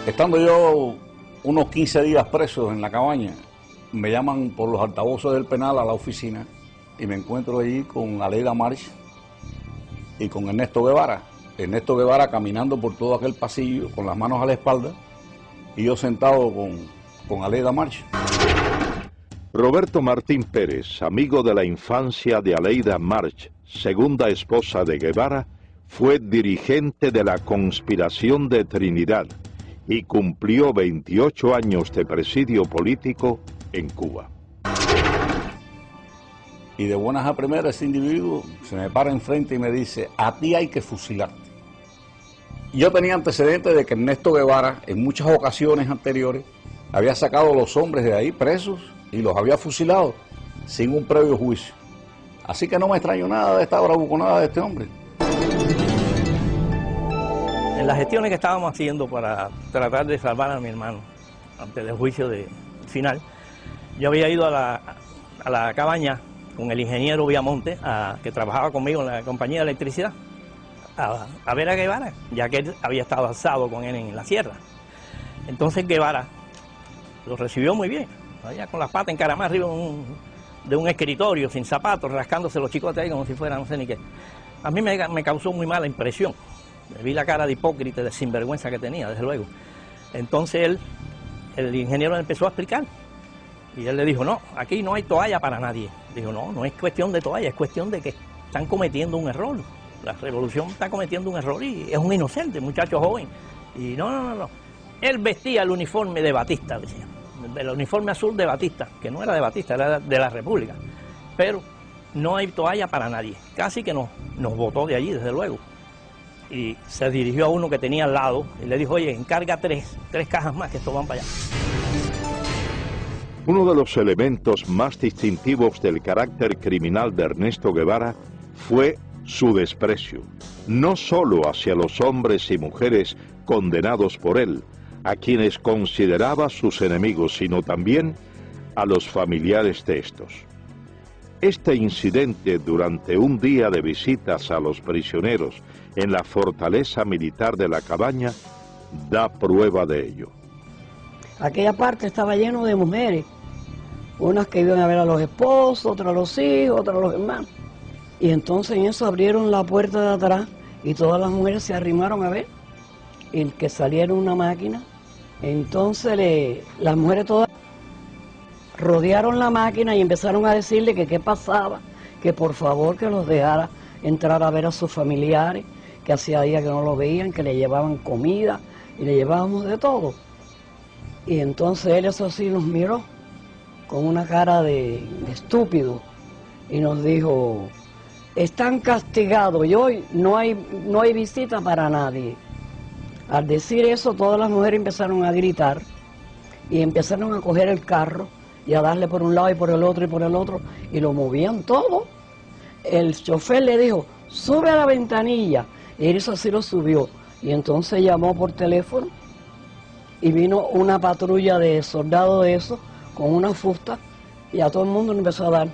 Estando yo unos 15 días preso en la cabaña, me llaman por los altavoces del penal a la oficina y me encuentro allí con Aleida March y con Ernesto Guevara. Ernesto Guevara caminando por todo aquel pasillo con las manos a la espalda y yo sentado con Aleida March. Roberto Martín Pérez, amigo de la infancia de Aleida March, segunda esposa de Guevara, fue dirigente de la conspiración de Trinidad y cumplió 28 años de presidio político en Cuba. Y de buenas a primeras ese individuo se me para enfrente y me dice, a ti hay que fusilarte. Yo tenía antecedentes de que Ernesto Guevara en muchas ocasiones anteriores había sacado a los hombres de ahí presos y los había fusilado sin un previo juicio. Así que no me extraño nada de esta bravuconada de este hombre. En las gestiones que estábamos haciendo para tratar de salvar a mi hermano antes del juicio final, yo había ido a la cabaña con el ingeniero Viamonte, que trabajaba conmigo en la compañía de electricidad, a ver a Guevara, ya que él había estado alzado con él en la sierra. Entonces Guevara lo recibió muy bien, allá con las patas encaramadas arriba de un escritorio, sin zapatos, rascándose los chicotes ahí como si fuera no sé ni qué. A mí me causó muy mala impresión. Me vi la cara de hipócrita, de sinvergüenza que tenía, desde luego. Entonces el ingeniero empezó a explicar. Y él le dijo, no, aquí no hay toalla para nadie. Dijo, no es cuestión de toalla, es cuestión de que están cometiendo un error. La revolución está cometiendo un error y es un inocente, muchacho joven. Y no. Él vestía el uniforme de Batista, decía. El uniforme azul de Batista, que no era de Batista, era de la República. Pero no hay toalla para nadie. Casi que nos botó de allí, desde luego. Y se dirigió a uno que tenía al lado y le dijo, oye, encarga tres cajas más que estos van para allá. Uno de los elementos más distintivos del carácter criminal de Ernesto Guevara fue su desprecio, no solo hacia los hombres y mujeres condenados por él, a quienes consideraba sus enemigos, sino también a los familiares de estos. Este incidente durante un día de visitas a los prisioneros en la fortaleza militar de la Cabaña da prueba de ello. Aquella parte estaba lleno de mujeres, unas que iban a ver a los esposos, otras a los hijos, otras a los hermanos. Y entonces en eso abrieron la puerta de atrás y todas las mujeres se arrimaron a ver y que saliera una máquina. Entonces las mujeres todas rodearon la máquina y empezaron a decirle que qué pasaba, que por favor que los dejara entrar a ver a sus familiares, que hacía días que no los veían, que le llevaban comida y le llevábamos de todo. Y entonces él eso sí nos miró con una cara de estúpido y nos dijo, están castigados y hoy no hay visita para nadie. Al decir eso todas las mujeres empezaron a gritar y empezaron a coger el carro y a darle por un lado y por el otro y por el otro y lo movían todo. El chofer le dijo, sube a la ventanilla, y eso así lo subió y entonces llamó por teléfono y vino una patrulla de soldados de esos con una fusta y a todo el mundo le empezó a dar.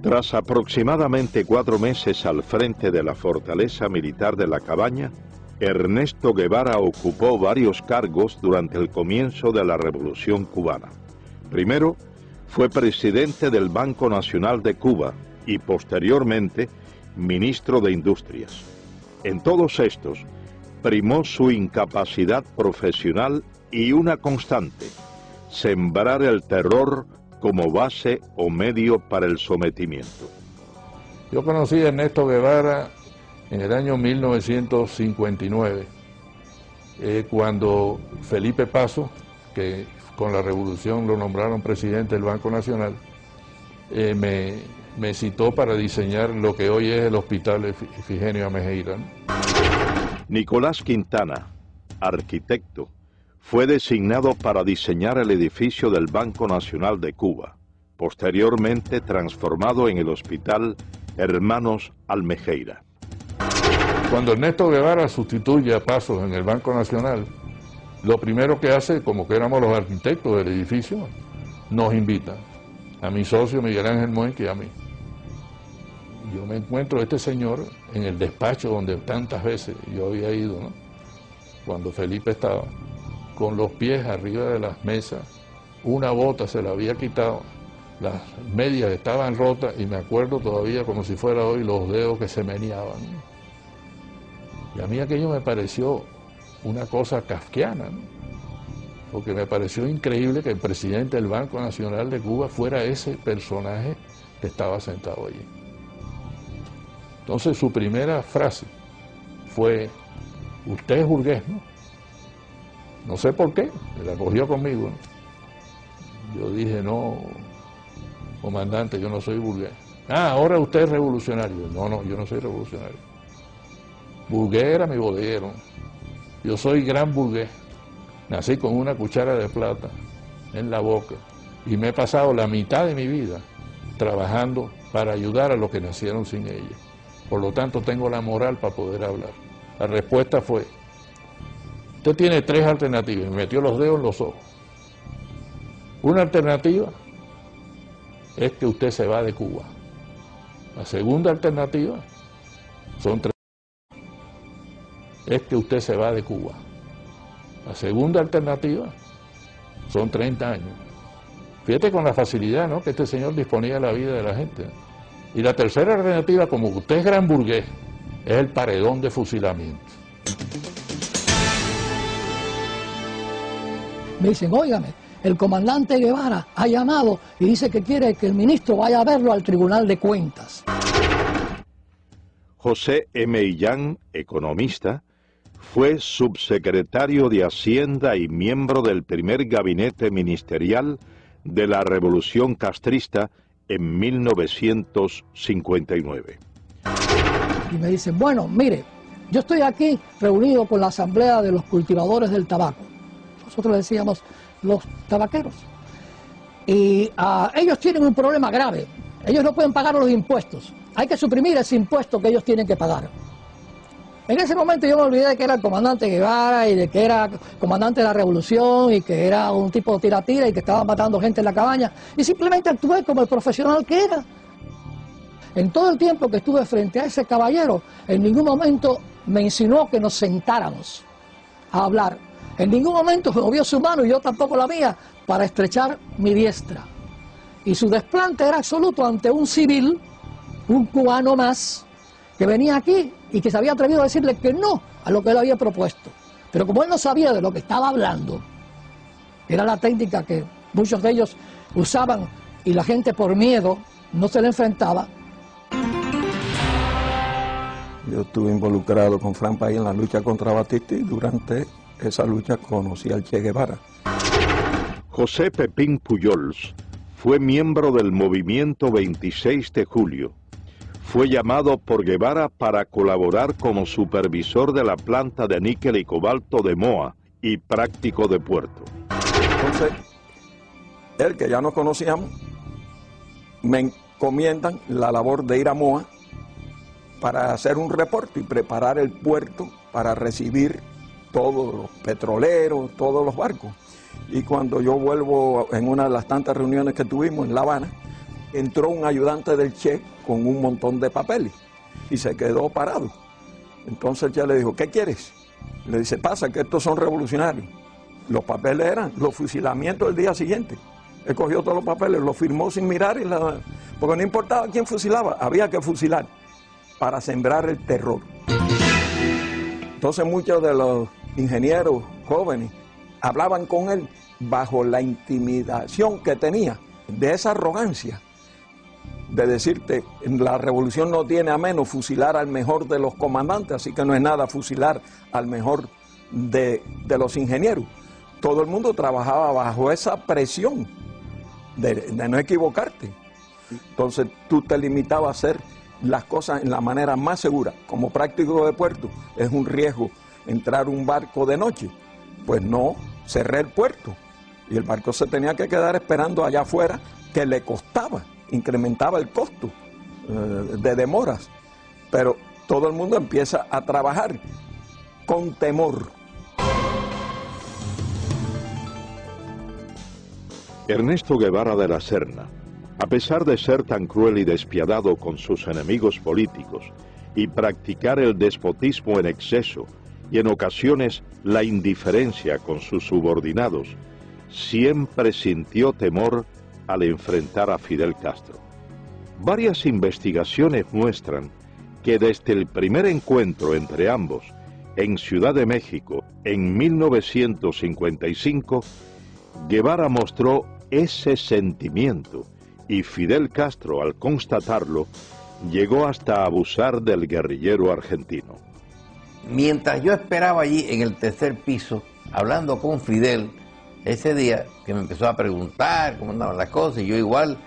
Tras aproximadamente 4 meses al frente de la fortaleza militar de la Cabaña, Ernesto Guevara ocupó varios cargos durante el comienzo de la Revolución Cubana. Primero, fue presidente del Banco Nacional de Cuba y posteriormente ministro de Industrias. En todos estos, primó su incapacidad profesional y una constante, sembrar el terror como base o medio para el sometimiento. Yo conocí a Ernesto Guevara en el año 1959, cuando Felipe Paso, que con la revolución lo nombraron presidente del Banco Nacional, me citó para diseñar lo que hoy es el Hospital Efigenia Amejeira. Nicolás Quintana, arquitecto, fue designado para diseñar el edificio del Banco Nacional de Cuba, posteriormente transformado en el Hospital Hermanos Almejeira. Cuando Ernesto Guevara sustituye a Pasos en el Banco Nacional, lo primero que hace, como que éramos los arquitectos del edificio, nos invita a mi socio Miguel Ángel Moenque y a mí. Yo me encuentro a este señor en el despacho donde tantas veces yo había ido, ¿no? Cuando Felipe estaba, con los pies arriba de las mesas, una bota se la había quitado, las medias estaban rotas y me acuerdo todavía como si fuera hoy los dedos que se meneaban. Y a mí aquello me pareció una cosa kafkiana, ¿no? Porque me pareció increíble que el presidente del Banco Nacional de Cuba fuera ese personaje que estaba sentado allí. Entonces su primera frase fue: usted es burgués, ¿no? No sé por qué, me la cogió conmigo, ¿no? Yo dije: no, comandante, yo no soy burgués. Ah, ahora usted es revolucionario. No, no, yo no soy revolucionario. Burgués era mi bodeguero. Yo soy gran burgués. Nací con una cuchara de plata en la boca y me he pasado la mitad de mi vida trabajando para ayudar a los que nacieron sin ella. Por lo tanto, tengo la moral para poder hablar. La respuesta fue: usted tiene 3 alternativas. Y me metió los dedos en los ojos. Una alternativa es que usted se va de Cuba. La segunda alternativa son 3. Es que usted se va de Cuba. La segunda alternativa son 30 años. Fíjate con la facilidad, ¿no?, que este señor disponía de la vida de la gente. Y la tercera alternativa, como usted es gran burgués, es el paredón de fusilamiento. Me dicen: óigame, el comandante Guevara ha llamado y dice que quiere que el ministro vaya a verlo al Tribunal de Cuentas. José M. Illán, economista, fue subsecretario de Hacienda y miembro del primer gabinete ministerial de la Revolución Castrista en 1959. Y me dicen: bueno, mire, yo estoy aquí reunido con la Asamblea de los Cultivadores del Tabaco. Nosotros le decíamos los tabaqueros. Y ellos tienen un problema grave. Ellos no pueden pagar los impuestos. Hay que suprimir ese impuesto que ellos tienen que pagar. En ese momento yo me olvidé de que era el comandante Guevara y de que era comandante de la revolución y que era un tipo de tira-tira y que estaba matando gente en la cabaña, y simplemente actué como el profesional que era. En todo el tiempo que estuve frente a ese caballero, en ningún momento me insinuó que nos sentáramos a hablar. En ningún momento movió su mano, y yo tampoco la mía, para estrechar mi diestra. Y su desplante era absoluto ante un civil, un cubano más, que venía aquí y que se había atrevido a decirle que no a lo que él había propuesto. Pero como él no sabía de lo que estaba hablando, era la técnica que muchos de ellos usaban y la gente por miedo no se le enfrentaba. Yo estuve involucrado con Fran País en la lucha contra Batista y durante esa lucha conocí al Che Guevara. José Pepín Pujols fue miembro del movimiento 26 de julio. Fue llamado por Guevara para colaborar como supervisor de la planta de níquel y cobalto de Moa y práctico de puerto. Entonces, él, que ya nos conocíamos, me encomiendan la labor de ir a Moa para hacer un reporte y preparar el puerto para recibir todos los petroleros, todos los barcos. Y cuando yo vuelvo en una de las tantas reuniones que tuvimos en La Habana, entró un ayudante del Che con un montón de papeles y se quedó parado. Entonces el Che le dijo: ¿qué quieres? Le dice: pasa que estos son revolucionarios. Los papeles eran los fusilamientos del día siguiente. Él cogió todos los papeles, los firmó sin mirar, porque no importaba quién fusilaba, había que fusilar para sembrar el terror. Entonces muchos de los ingenieros jóvenes hablaban con él bajo la intimidación que tenía, de esa arrogancia, de decirte: la revolución no tiene a menos fusilar al mejor de los comandantes, así que no es nada fusilar al mejor de los ingenieros. Todo el mundo trabajaba bajo esa presión de no equivocarte. Entonces tú te limitabas a hacer las cosas en la manera más segura. Como práctico de puerto, es un riesgo entrar un barco de noche. Pues no, cerré el puerto y el barco se tenía que quedar esperando allá afuera, que le costaba, incrementaba el costo de demoras. Pero todo el mundo empieza a trabajar con temor. Ernesto Guevara de la Serna, a pesar de ser tan cruel y despiadado con sus enemigos políticos y practicar el despotismo en exceso y en ocasiones la indiferencia con sus subordinados, siempre sintió temor al enfrentar a Fidel Castro. Varias investigaciones muestran que desde el primer encuentro entre ambos en Ciudad de México en 1955, Guevara mostró ese sentimiento y Fidel Castro, al constatarlo, llegó hasta abusar del guerrillero argentino. Mientras yo esperaba allí en el tercer piso, hablando con Fidel, ese día que me empezó a preguntar cómo andaban las cosas, y yo igual.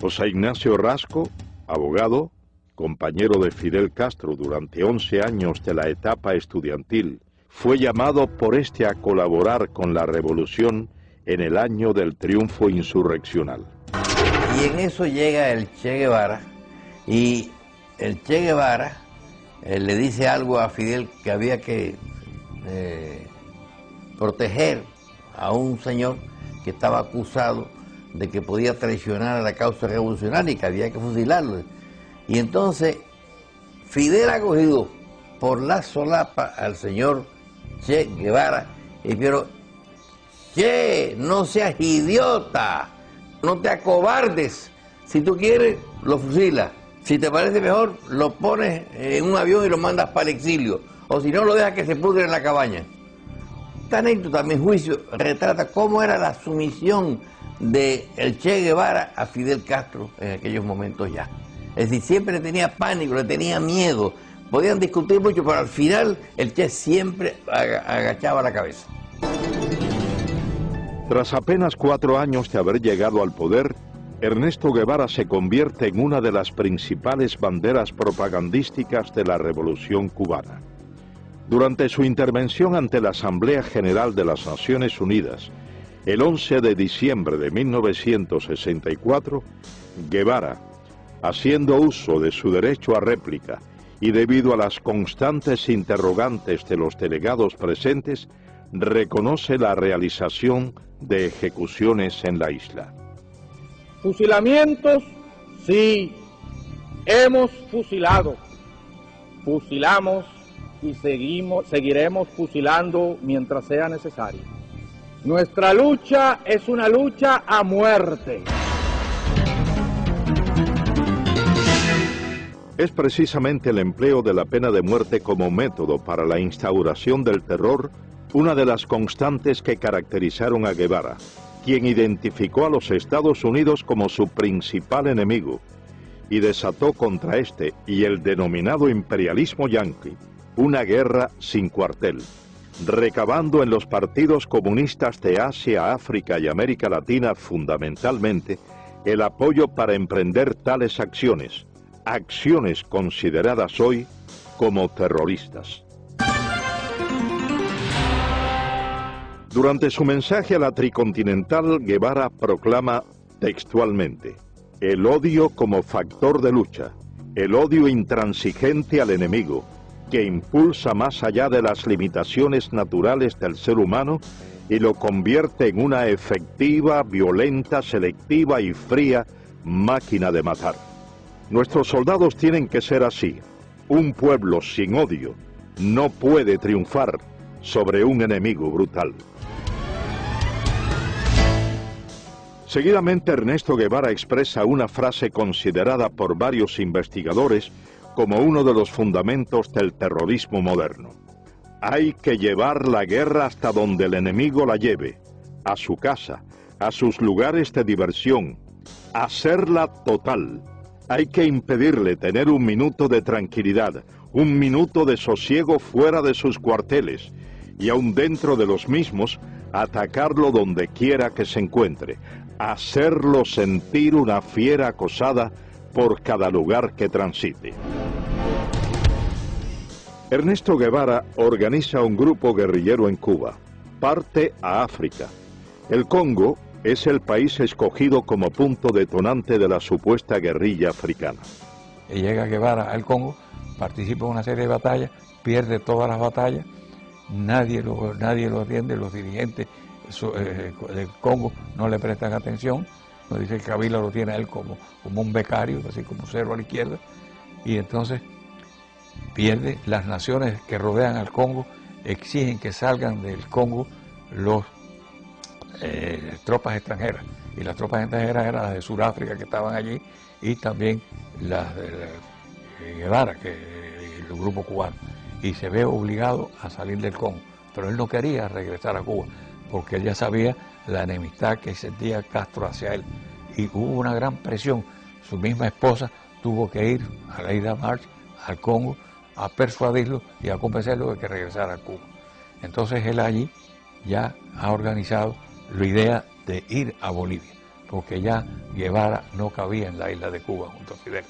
José Ignacio Rasco, abogado, compañero de Fidel Castro durante 11 años de la etapa estudiantil, fue llamado por este a colaborar con la revolución en el año del triunfo insurreccional. Y en eso llega el Che Guevara, y el Che Guevara le dice algo a Fidel que había que proteger a un señor que estaba acusado de que podía traicionar a la causa revolucionaria y que había que fusilarlo. Y entonces Fidel ha cogido por la solapa al señor Che Guevara y pero, Che, no seas idiota, no te acobardes, si tú quieres lo fusilas, si te parece mejor lo pones en un avión y lo mandas para el exilio, o si no lo dejas que se pudre en la cabaña. Esta anécdota, a mi juicio, retrata cómo era la sumisión de el Che Guevara a Fidel Castro en aquellos momentos ya. Es decir, siempre le tenía pánico, le tenía miedo. Podían discutir mucho, pero al final el Che siempre agachaba la cabeza. Tras apenas 4 años de haber llegado al poder, Ernesto Guevara se convierte en una de las principales banderas propagandísticas de la Revolución cubana. Durante su intervención ante la Asamblea General de las Naciones Unidas, el 11 de diciembre de 1964, Guevara, haciendo uso de su derecho a réplica y debido a las constantes interrogantes de los delegados presentes, reconoce la realización de ejecuciones en la isla. Fusilamientos, sí, hemos fusilado, fusilamos y seguiremos fusilando mientras sea necesario. Nuestra lucha es una lucha a muerte. Es precisamente el empleo de la pena de muerte como método para la instauración del terror una de las constantes que caracterizaron a Guevara, quien identificó a los Estados Unidos como su principal enemigo y desató contra este y el denominado imperialismo yanqui una guerra sin cuartel, recabando en los partidos comunistas de Asia, África y América Latina fundamentalmente el apoyo para emprender tales acciones, acciones consideradas hoy como terroristas. Durante su mensaje a la Tricontinental, Guevara proclama textualmente: el odio como factor de lucha, el odio intransigente al enemigo, que impulsa más allá de las limitaciones naturales del ser humano y lo convierte en una efectiva, violenta, selectiva y fría máquina de matar. Nuestros soldados tienen que ser así. Un pueblo sin odio no puede triunfar sobre un enemigo brutal. Seguidamente, Ernesto Guevara expresa una frase considerada por varios investigadores como uno de los fundamentos del terrorismo moderno. Hay que llevar la guerra hasta donde el enemigo la lleve, a su casa, a sus lugares de diversión, hacerla total. Hay que impedirle tener un minuto de tranquilidad, un minuto de sosiego fuera de sus cuarteles, y aun dentro de los mismos, atacarlo donde quiera que se encuentre, hacerlo sentir una fiera acosada por cada lugar que transite. Ernesto Guevara organiza un grupo guerrillero en Cuba, parte a África. El Congo es el país escogido como punto detonante de la supuesta guerrilla africana. Y llega Guevara al Congo, participa en una serie de batallas, pierde todas las batallas, nadie lo atiende, los dirigentes del Congo no le prestan atención, nos dice que Kabila lo tiene a él como un becario, así como cero a la izquierda, y entonces pierde. Las naciones que rodean al Congo exigen que salgan del Congo los tropas extranjeras, y las tropas extranjeras eran las de Sudáfrica que estaban allí y también las de Guevara, el grupo cubano. y se ve obligado a salir del Congo. Pero él no quería regresar a Cuba, porque él ya sabía la enemistad que sentía Castro hacia él. Y hubo una gran presión. Su misma esposa tuvo que ir a Aleida March, al Congo, a persuadirlo y a convencerlo de que regresara a Cuba. Entonces él allí ya ha organizado la idea de ir a Bolivia, porque ya Guevara no cabía en la isla de Cuba junto a Fidel.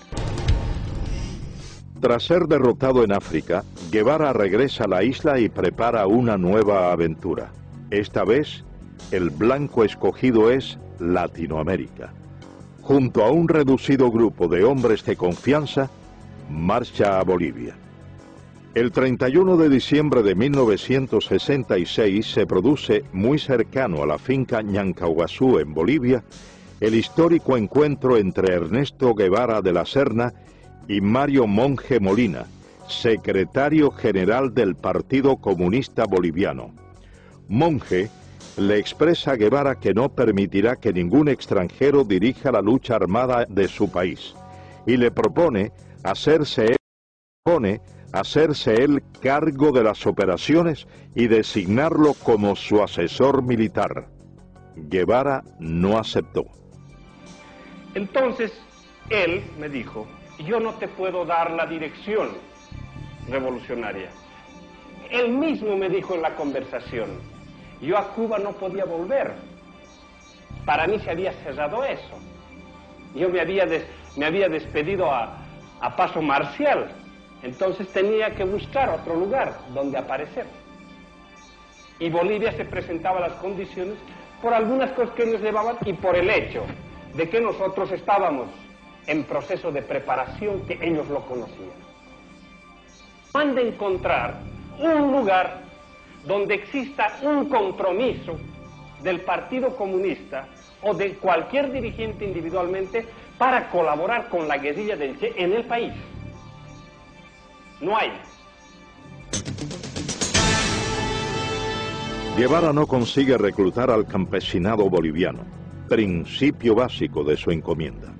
Tras ser derrotado en África, Guevara regresa a la isla y prepara una nueva aventura. Esta vez, el blanco escogido es Latinoamérica. Junto a un reducido grupo de hombres de confianza, marcha a Bolivia. El 31 de diciembre de 1966 se produce, muy cercano a la finca Ñancauazú en Bolivia, el histórico encuentro entre Ernesto Guevara de la Serna y Mario Monge Molina, secretario general del Partido Comunista Boliviano. Monge le expresa a Guevara que no permitirá que ningún extranjero dirija la lucha armada de su país y le propone hacerse él cargo de las operaciones y designarlo como su asesor militar. Guevara no aceptó. Entonces, él me dijo: yo no te puedo dar la dirección revolucionaria. Él mismo me dijo en la conversación: yo a Cuba no podía volver. Para mí se había cerrado eso. Yo me había despedido a paso marcial. Entonces tenía que buscar otro lugar donde aparecer. Y Bolivia se presentaba las condiciones por algunas cosas que nos llevaban y por el hecho de que nosotros estábamos en proceso de preparación, que ellos lo conocían. Han de encontrar un lugar donde exista un compromiso del Partido Comunista o de cualquier dirigente individualmente para colaborar con la guerrilla del Che en el país. No hay. Guevara no consigue reclutar al campesinado boliviano, principio básico de su encomienda.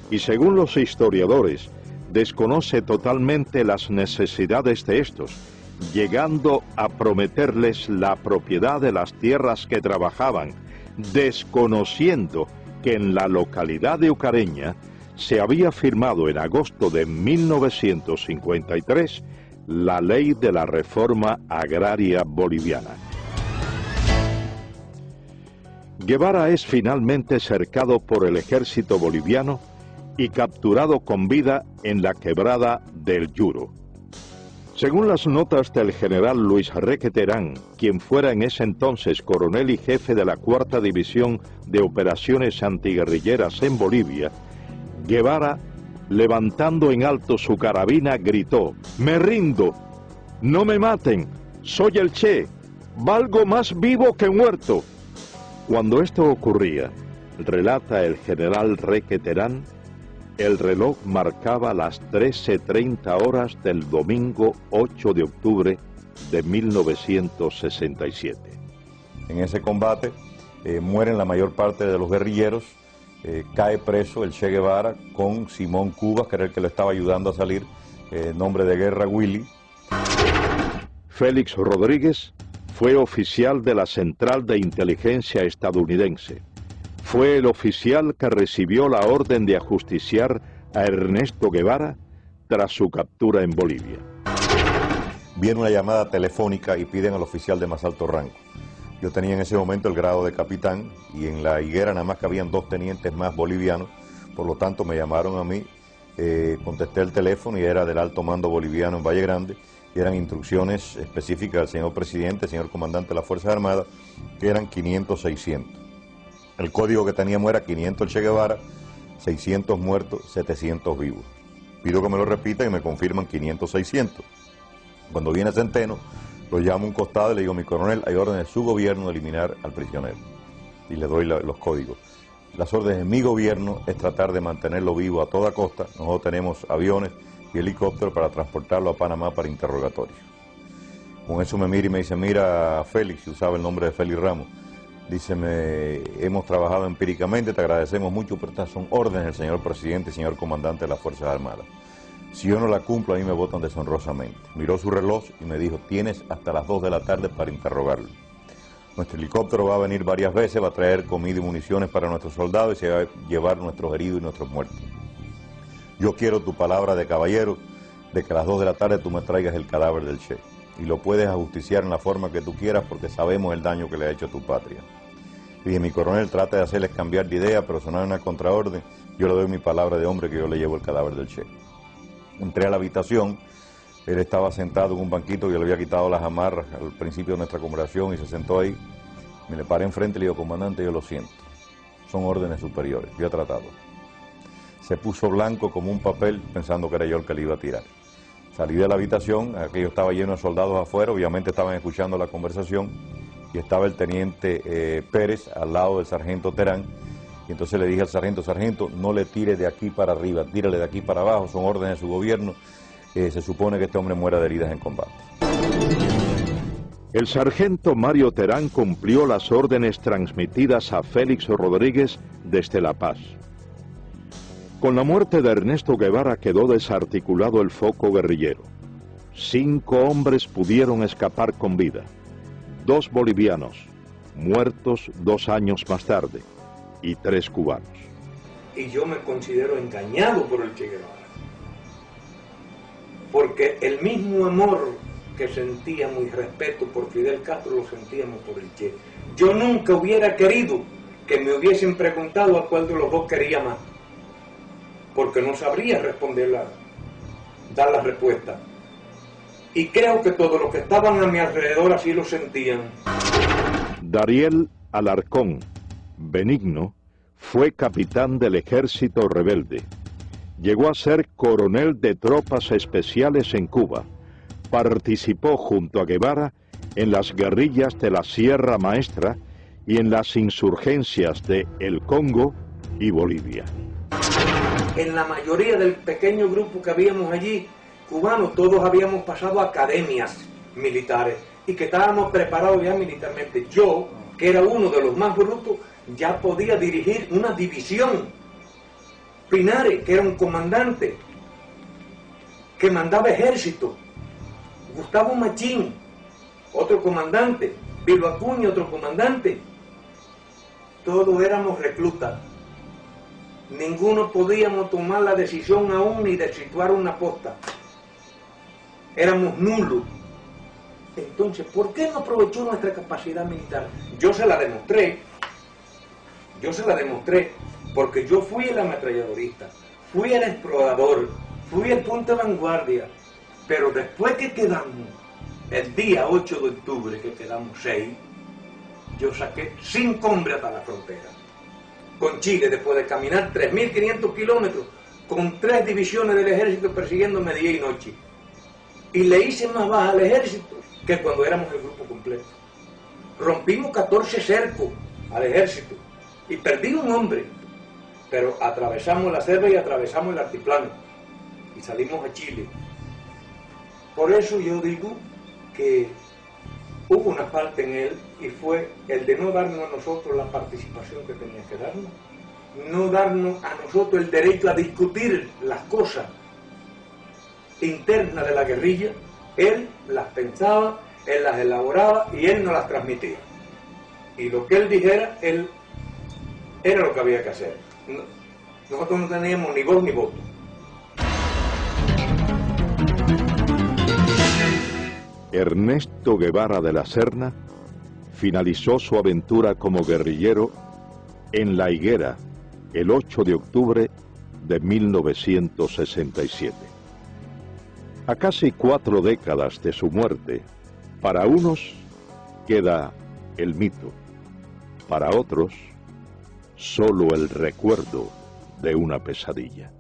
Y según los historiadores, desconoce totalmente las necesidades de estos, llegando a prometerles la propiedad de las tierras que trabajaban, desconociendo que en la localidad de Ucareña se había firmado en agosto de 1953 la ley de la reforma agraria boliviana. Guevara es finalmente cercado por el ejército boliviano y capturado con vida en la quebrada del Yuro. Según las notas del general Luis Requeterán, quien fuera en ese entonces coronel y jefe de la 4ª División de Operaciones Antiguerrilleras en Bolivia, Guevara, levantando en alto su carabina, gritó: «¡Me rindo! ¡No me maten! ¡Soy el Che! ¡Valgo más vivo que muerto!». Cuando esto ocurría, relata el general Requeterán, el reloj marcaba las 13:30 horas del domingo 8 de octubre de 1967. En ese combate mueren la mayor parte de los guerrilleros, cae preso el Che Guevara con Simón Cubas, que era el que le estaba ayudando a salir, nombre de guerra Willy. Félix Rodríguez fue oficial de la Central de Inteligencia estadounidense. Fue el oficial que recibió la orden de ajusticiar a Ernesto Guevara tras su captura en Bolivia. Viene una llamada telefónica y piden al oficial de más alto rango. Yo tenía en ese momento el grado de capitán y en la higuera nada más que habían 2 tenientes más bolivianos, por lo tanto me llamaron a mí, contesté el teléfono y era del alto mando boliviano en Valle Grande, y eran instrucciones específicas del señor presidente, señor comandante de las Fuerzas Armadas, que eran 500-600. El código que teníamos era 500 el Che Guevara, 600 muertos, 700 vivos. Pido que me lo repitan y me confirman 500-600. Cuando viene Centeno, lo llamo a un costado y le digo: mi coronel, hay órdenes de su gobierno de eliminar al prisionero. Y le doy los códigos. Las órdenes de mi gobierno es tratar de mantenerlo vivo a toda costa. Nosotros tenemos aviones y helicópteros para transportarlo a Panamá para interrogatorio. Con eso me mira y me dice: mira, Félix, usaba el nombre de Félix Ramos. Dice: hemos trabajado empíricamente, te agradecemos mucho, pero estas son órdenes del señor presidente y señor comandante de las Fuerzas Armadas. Si yo no la cumplo, a mí me votan deshonrosamente. Miró su reloj y me dijo, tienes hasta las 2 de la tarde para interrogarlo. Nuestro helicóptero va a venir varias veces, va a traer comida y municiones para nuestros soldados y se va a llevar nuestros heridos y nuestros muertos. Yo quiero tu palabra de caballero de que a las 2 de la tarde tú me traigas el cadáver del Che. Y lo puedes ajusticiar en la forma que tú quieras porque sabemos el daño que le ha hecho a tu patria. Y dije, mi coronel, trata de hacerles cambiar de idea, pero sonar una contraorden. Yo le doy mi palabra de hombre que yo le llevo el cadáver del Che. Entré a la habitación, él estaba sentado en un banquito, yo le había quitado las amarras al principio de nuestra conversación y se sentó ahí. Me le paré enfrente y le digo, comandante, yo lo siento, son órdenes superiores, yo he tratado. Se puso blanco como un papel pensando que era yo el que le iba a tirar. Salí de la habitación, aquello estaba lleno de soldados afuera, obviamente estaban escuchando la conversación y estaba el teniente Pérez al lado del sargento Terán. Y entonces le dije al sargento, sargento, no le tire de aquí para arriba, tírale de aquí para abajo, son órdenes de su gobierno, se supone que este hombre muera de heridas en combate. El sargento Mario Terán cumplió las órdenes transmitidas a Félix Rodríguez desde La Paz. Con la muerte de Ernesto Guevara quedó desarticulado el foco guerrillero. 5 hombres pudieron escapar con vida. 2 bolivianos, muertos 2 años más tarde, y 3 cubanos. Y yo me considero engañado por el Che Guevara, porque el mismo amor que sentíamos y respeto por Fidel Castro lo sentíamos por el Che. Yo nunca hubiera querido que me hubiesen preguntado a cuál de los dos quería más, porque no sabría dar la respuesta. Y creo que todos los que estaban a mi alrededor así lo sentían. Dariel Alarcón Benigno fue capitán del ejército rebelde. Llegó a ser coronel de tropas especiales en Cuba. Participó junto a Guevara en las guerrillas de la Sierra Maestra y en las insurgencias de El Congo y Bolivia. En la mayoría del pequeño grupo que habíamos allí, cubanos, todos habíamos pasado academias militares y que estábamos preparados ya militarmente. Yo, que era uno de los más brutos, ya podía dirigir una división. Pinares, que era un comandante, que mandaba ejército. Gustavo Machín, otro comandante. Bilbo Acuña, otro comandante. Todos éramos reclutas. Ninguno podíamos tomar la decisión aún ni de situar una posta. Éramos nulos. Entonces, ¿por qué no aprovechó nuestra capacidad militar? Yo se la demostré, porque yo fui el ametralladorista, fui el explorador, fui el punto de vanguardia, pero después que quedamos, el día 8 de octubre, que quedamos 6, yo saqué 5 hombres hasta la frontera, con Chile, después de caminar 3.500 kilómetros, con 3 divisiones del ejército persiguiéndome día y noche, y le hice más baja al ejército que cuando éramos el grupo completo. Rompimos 14 cercos al ejército y perdí un hombre, pero atravesamos la selva y atravesamos el altiplano y salimos a Chile. Por eso yo digo que hubo una falta en él y fue el de no darnos a nosotros la participación que tenía que darnos, no darnos a nosotros el derecho a discutir las cosas internas de la guerrilla. Él las pensaba, él las elaboraba y él nos las transmitía. Y lo que él dijera, él era lo que había que hacer. Nosotros no teníamos ni voz ni voto. Ernesto Guevara de la Serna finalizó su aventura como guerrillero en La Higuera el 8 de octubre de 1967. A casi 4 décadas de su muerte, para unos queda el mito, para otros solo el recuerdo de una pesadilla.